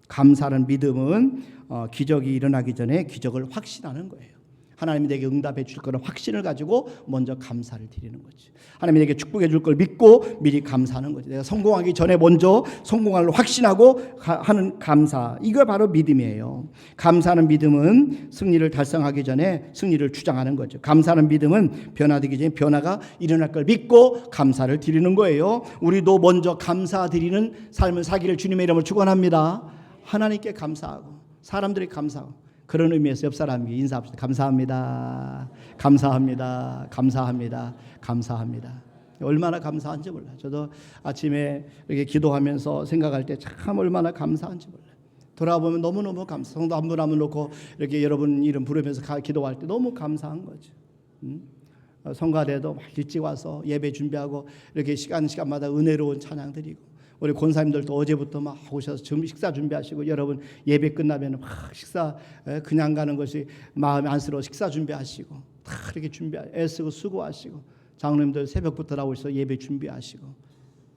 감사하는 믿음은 기적이 일어나기 전에 기적을 확신하는 거예요. 하나님이 내게 응답해 줄 거는 확신을 가지고 먼저 감사를 드리는 거지. 하나님이 내게 축복해 줄 걸 믿고 미리 감사하는 거지. 내가 성공하기 전에 먼저 성공할 확신하고 하는 감사, 이거 바로 믿음이에요. 감사하는 믿음은 승리를 달성하기 전에 승리를 주장하는 거죠. 감사하는 믿음은 변화되기 전에 변화가 일어날 걸 믿고 감사를 드리는 거예요. 우리도 먼저 감사드리는 삶을 사기를 주님의 이름으로 축원합니다. 하나님께 감사하고 사람들이 감사하고, 그런 의미에서 옆 사람에게 인사합시다. 감사합니다. 감사합니다. 감사합니다. 감사합니다. 얼마나 감사한지 몰라요. 저도 아침에 이렇게 기도하면서 생각할 때 참 얼마나 감사한지 몰라요. 돌아보면 너무너무 감사. 성도 한 분 한 분 놓고 이렇게 여러분 이름 부르면서 기도할 때 너무 감사한 거죠. 성가대도 막 일찍 와서 예배 준비하고 이렇게 시간마다 은혜로운 찬양 드리고, 우리 권사님들도 어제부터 막 오셔서 식사 준비하시고, 여러분 예배 끝나면 막 식사 그냥 가는 것이 마음이 안쓰러워 식사 준비하시고 다 이렇게 애쓰고 수고하시고 장로님들 새벽부터 나오셔서 예배 준비하시고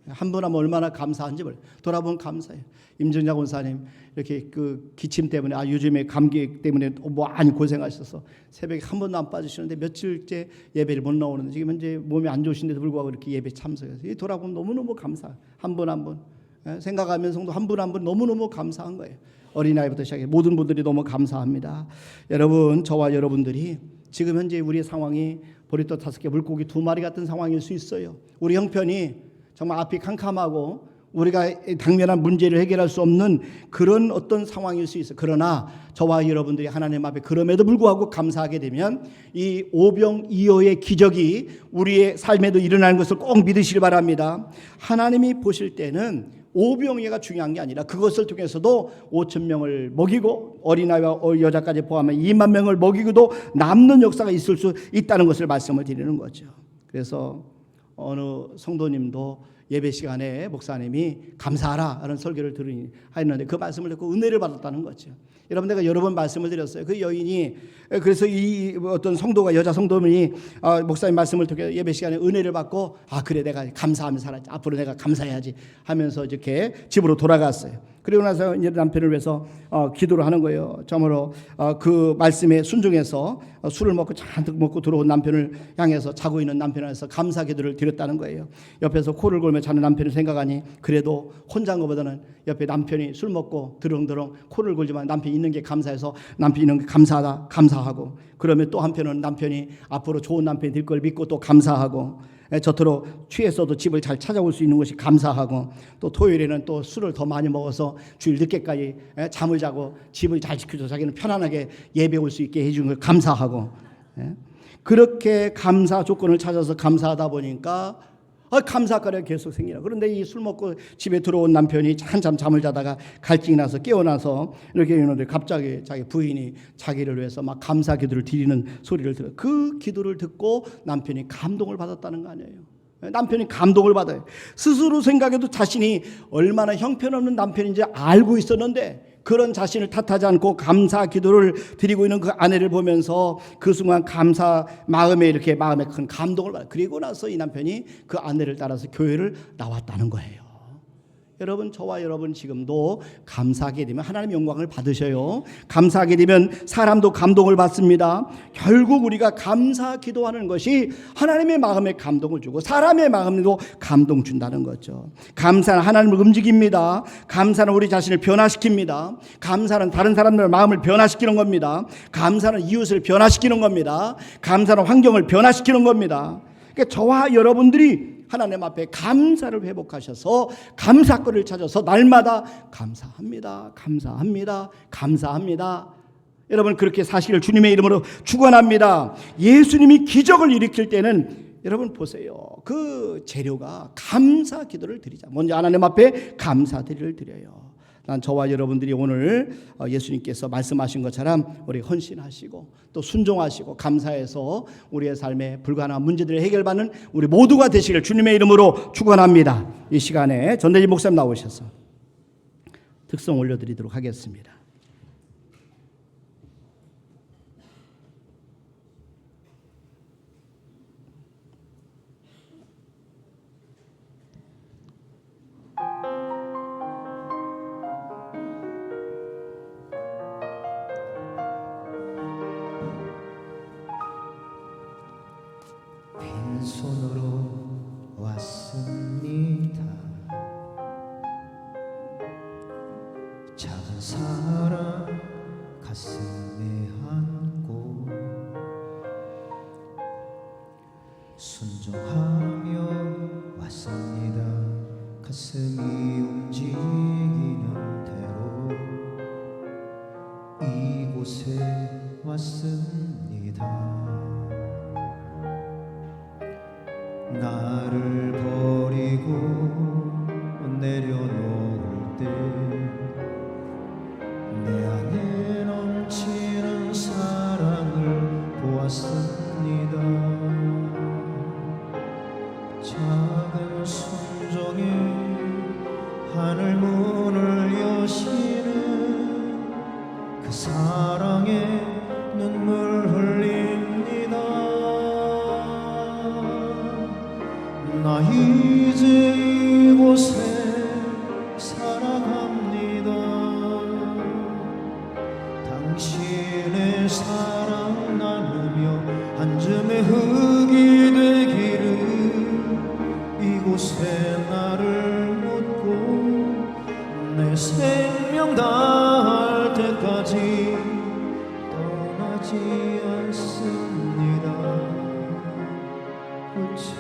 한 분 하면 얼마나 감사한지 몰라요. 돌아보면 감사해요. 임정자 권사님 이렇게 그 기침 때문에 요즘에 감기 때문에 많이 고생하셔서 새벽에 한 번도 안 빠지시는데 며칠째 예배를 못 나오는데 지금 현재 몸이 안 좋으신데도 불구하고 이렇게 예배 참석해서 돌아보면 너무너무 감사. 한 분 한 분 생각하면서도 한 분 한 분 너무너무 감사한 거예요. 어린아이부터 시작해 모든 분들이 너무 감사합니다. 여러분, 저와 여러분들이 지금 현재 우리의 상황이 보리떡 5개 물고기 2마리 같은 상황일 수 있어요. 우리 형편이 정말 앞이 캄캄하고 우리가 당면한 문제를 해결할 수 없는 그런 어떤 상황일 수 있어요. 그러나 저와 여러분들이 하나님 앞에 그럼에도 불구하고 감사하게 되면 이 오병이어의 기적이 우리의 삶에도 일어나는 것을 꼭 믿으시길 바랍니다. 하나님이 보실 때는 오병이어가 중요한 게 아니라 그것을 통해서도 5,000명을 먹이고 어린아이와 여자까지 포함해 2만 명을 먹이고도 남는 역사가 있을 수 있다는 것을 말씀을 드리는 거죠. 그래서 어느 성도님도 예배 시간에 목사님이 감사하라 하는 설교를 하였는데 그 말씀을 듣고 은혜를 받았다는 거죠. 여러분, 내가 여러 번 말씀을 드렸어요. 그 여인이 그래서 이 어떤 성도가 여자 성도님이 목사님 말씀을 듣고 예배 시간에 은혜를 받고 그래 내가 감사하면서 살았지, 앞으로 내가 감사해야지 하면서 이렇게 집으로 돌아갔어요. 그리고 나서 이제 남편을 위해서 기도를 하는 거예요. 참으로 그 말씀에 순종해서 술을 먹고 잔뜩 먹고 들어온 남편을 향해서 자고 있는 남편을 향해서 감사 기도를 드렸다는 거예요. 옆에서 코를 골며 자는 남편을 생각하니 그래도 혼자인 것보다는 옆에 남편이 술 먹고 드렁드렁 코를 골지만 남편이 있는 게 감사해서 남편이 있는 게 감사하다 감사하고, 그러면 또 한편은 남편이 앞으로 좋은 남편이 될 걸 믿고 또 감사하고, 저토록 취했어도 집을 잘 찾아올 수 있는 것이 감사하고, 또 토요일에는 또 술을 더 많이 먹어서 주일 늦게까지 잠을 자고 집을 잘 지켜줘 자기는 편안하게 예배 올 수 있게 해주는 걸 감사하고, 그렇게 감사 조건을 찾아서 감사하다 보니까 감사거리가 계속 생기나. 그런데 이 술 먹고 집에 들어온 남편이 한참 잠을 자다가 갈증이 나서 깨어나서 이렇게 있는데 갑자기 자기 부인이 자기를 위해서 막 감사 기도를 드리는 소리를 들어요. 그 기도를 듣고 남편이 감동을 받았다는 거 아니에요. 남편이 감동을 받아요. 스스로 생각해도 자신이 얼마나 형편없는 남편인지 알고 있었는데 그런 자신을 탓하지 않고 감사 기도를 드리고 있는 그 아내를 보면서 그 순간 감사 마음에 큰 감동을 받아요. 그리고 나서 이 남편이 그 아내를 따라서 교회를 나왔다는 거예요. 여러분, 저와 여러분 지금도 감사하게 되면 하나님의 영광을 받으셔요. 감사하게 되면 사람도 감동을 받습니다. 결국 우리가 감사 기도하는 것이 하나님의 마음에 감동을 주고 사람의 마음에도 감동 준다는 거죠. 감사는 하나님을 움직입니다. 감사는 우리 자신을 변화시킵니다. 감사는 다른 사람들의 마음을 변화시키는 겁니다. 감사는 이웃을 변화시키는 겁니다. 감사는 환경을 변화시키는 겁니다. 그러니까 저와 여러분들이 하나님 앞에 감사를 회복하셔서 감사거리를 찾아서 날마다 감사합니다, 감사합니다, 감사합니다. 여러분, 그렇게 사시기를 주님의 이름으로 축원합니다. 예수님이 기적을 일으킬 때는 여러분 보세요. 그 재료가 감사 기도를 드리자. 먼저 하나님 앞에 감사 드리를 드려요. 난 저와 여러분들이 오늘 예수님께서 말씀하신 것처럼 우리 헌신하시고 또 순종하시고 감사해서 우리의 삶에 불가능한 문제들을 해결받는 우리 모두가 되시길 주님의 이름으로 축원합니다. 이 시간에 전대진 목사님 나오셔서 특성 올려드리도록 하겠습니다. 빈손으로 왔습니다. 작은 사랑 가슴에 안고 순종하며 왔습니다. 가슴이 움직이는 대로 이곳에 왔습니다. 나를 버리고 내려놓을 때 내 안에 넘치는 사랑을 보았습니다. 작은 순종에 하늘 문을 여시는 그 사랑에 눈물 흘립니다. 당신의 사랑 나누며 한 줌의 흙이 되기를 이곳에 나를 묻고 내 생명 다할 때까지 떠나지 않습니다. 꽃은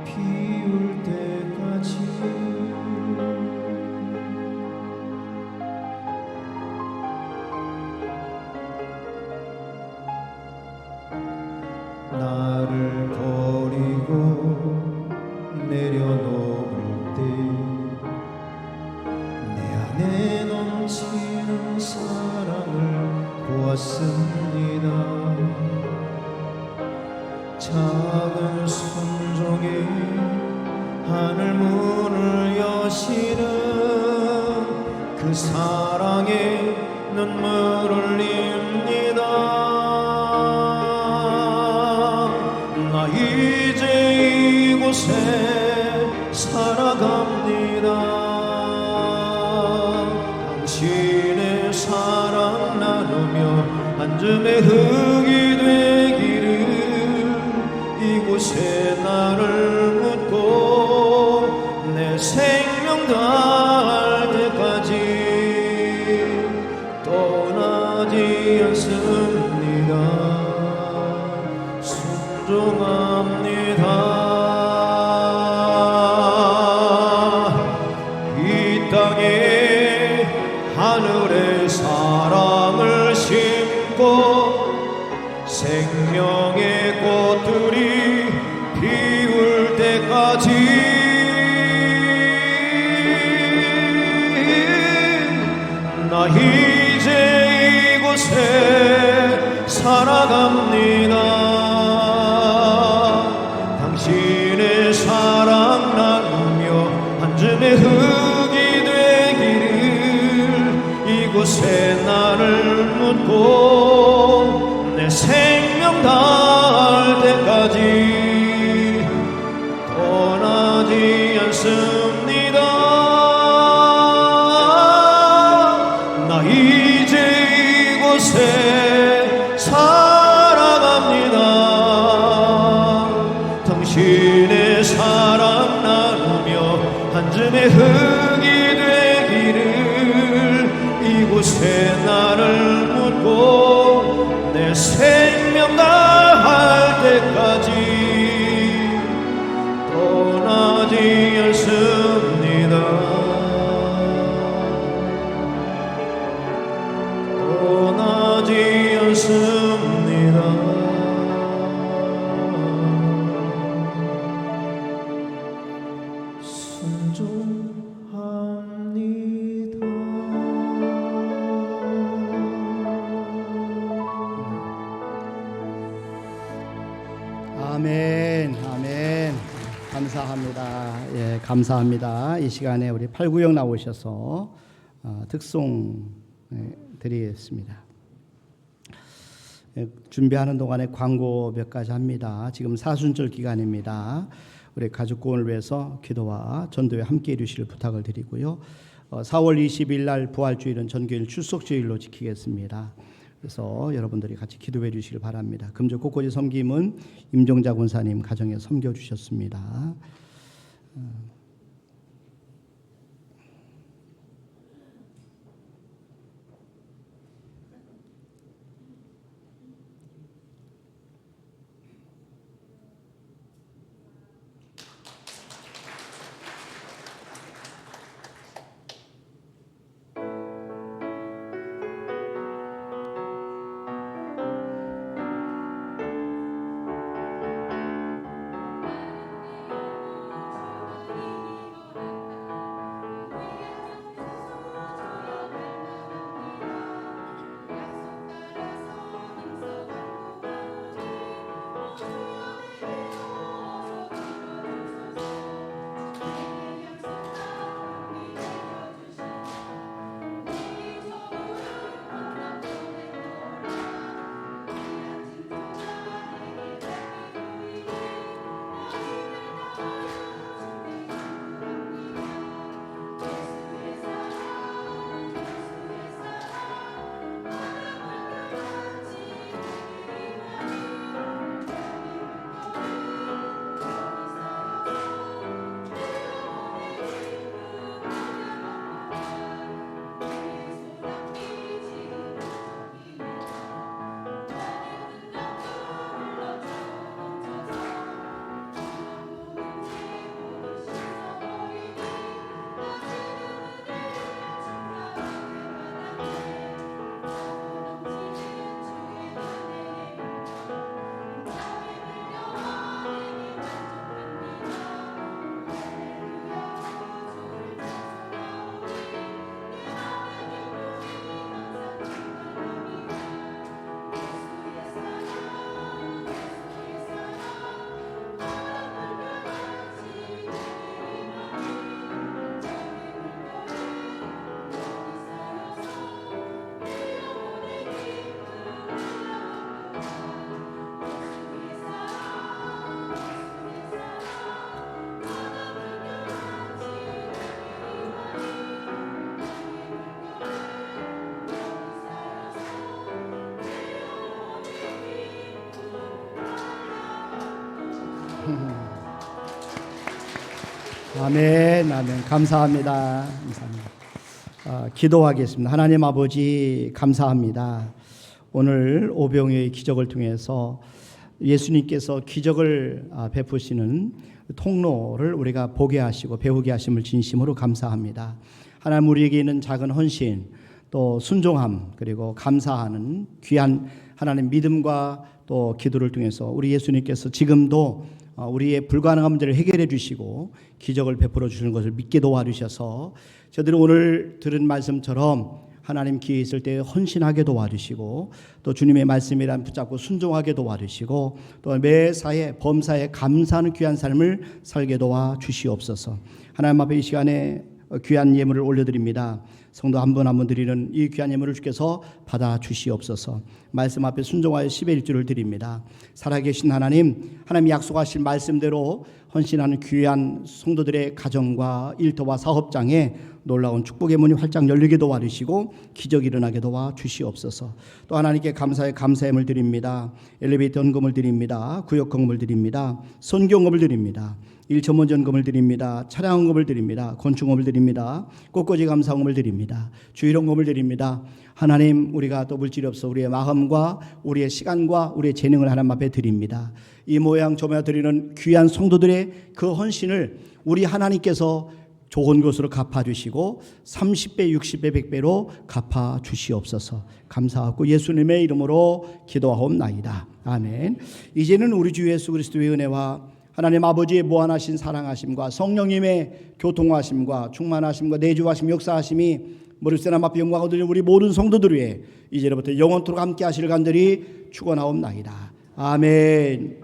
피울 때까지 나를 버리고 내려놓을 때 내 안에 넘치는 사랑을 보았습니다. 작은 순종이 하늘 문을 여시는 그 사랑에 눈물을 흘립니다. 나 이제 이곳에 살아갑니다. 당신의 사랑 나누며 한 줌의 흙이 되기를 이곳에 나를 묻고 내 생명 다할 때까지 떠나지 않습니다. 순종합니다. 이 땅에 하늘의 사랑을 심고 생명의 꽃들이 피울 때까지 나 이제 이곳에 살아갑니다. 당신의 사랑 나누며 한 줌의 흙이 되기를 이곳에 나를 묻고 내 생명 다할 때까지 떠나지 않습니다. 나 이제 이곳에 살아갑니다. 당신의 사랑 나누며 한 줌의 흙이 되기를 이곳에 나를 묻고 내 생명 다할 때까지 떠나지 않습니다. 떠나지 않습니다. 순종합니다. 아멘, 아멘. 감사합니다. 예, 감사합니다. 이 시간에 우리 팔구역 나오셔서 특송 드리겠습니다. 예, 준비하는 동안에 광고 몇 가지 합니다. 지금 사순절 기간입니다. 우리 가족구원을 위해서 기도와 전도에 함께해 주시길 부탁을 드리고요. 4월 20일 날 부활주일은 전교일 출석주일로 지키겠습니다. 그래서 여러분들이 같이 기도해 주시길 바랍니다. 금주 곳곳이 섬김은 임종자 군사님 가정에 섬겨 주셨습니다. 아멘, 아멘. 감사합니다. 감사합니다. 기도하겠습니다. 하나님 아버지 감사합니다. 오늘 오병이의 기적을 통해서 예수님께서 기적을 베푸시는 통로를 우리가 보게 하시고 배우게 하심을 진심으로 감사합니다. 하나님 우리에게 있는 작은 헌신 또 순종함 그리고 감사하는 귀한 하나님 믿음과 또 기도를 통해서 우리 예수님께서 지금도 우리의 불가능한 문제를 해결해 주시고 기적을 베풀어 주시는 것을 믿게 도와주셔서 저들이 오늘 들은 말씀처럼 하나님 기회 있을 때 헌신하게 도와주시고 또 주님의 말씀이란 붙잡고 순종하게 도와주시고 또 매사에 범사에 감사하는 귀한 삶을 살게 도와주시옵소서. 하나님 앞에 이 시간에 귀한 예물을 올려드립니다. 성도 한 분 한 분 드리는 이 귀한 예물을 주께서 받아주시옵소서. 말씀 앞에 순종하여 10의 1주를 드립니다. 살아계신 하나님 약속하신 말씀대로 헌신하는 귀한 성도들의 가정과 일터와 사업장에 놀라운 축복의 문이 활짝 열리게 도와주시고 기적이 일어나게 도와주시옵소서. 또 하나님께 감사의 감사함을 드립니다. 엘리베이터 헌금을 드립니다. 구역 헌금을 드립니다. 선교 헌금을 드립니다. 일 전문전금을 드립니다. 차량 헌금을 드립니다. 건축 헌금을 드립니다. 꽃꽂이 감사 헌금을 드립니다. 주일 헌금을 드립니다. 하나님 우리가 또 물질이 없어 우리의 마음과 우리의 시간과 우리의 재능을 하나님 앞에 드립니다. 이 모양 저 모양 드리는 귀한 성도들의 그 헌신을 우리 하나님께서 좋은 것으로 갚아주시고 30배 60배 100배로 갚아주시옵소서. 감사하고 예수님의 이름으로 기도하옵나이다. 아멘. 이제는 우리 주 예수 그리스도의 은혜와 하나님 아버지의 무한하신 사랑하심과 성령님의 교통하심과 충만하심과 내주하심 역사하심이 머릿세람 앞에 영광을 드리는 우리 모든 성도들 위해 이제로부터 영원토록 함께 하시를 간절히 축원하옵나이다. 아멘.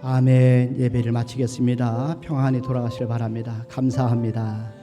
아멘. 예배를 마치겠습니다. 평안히 돌아가시길 바랍니다. 감사합니다.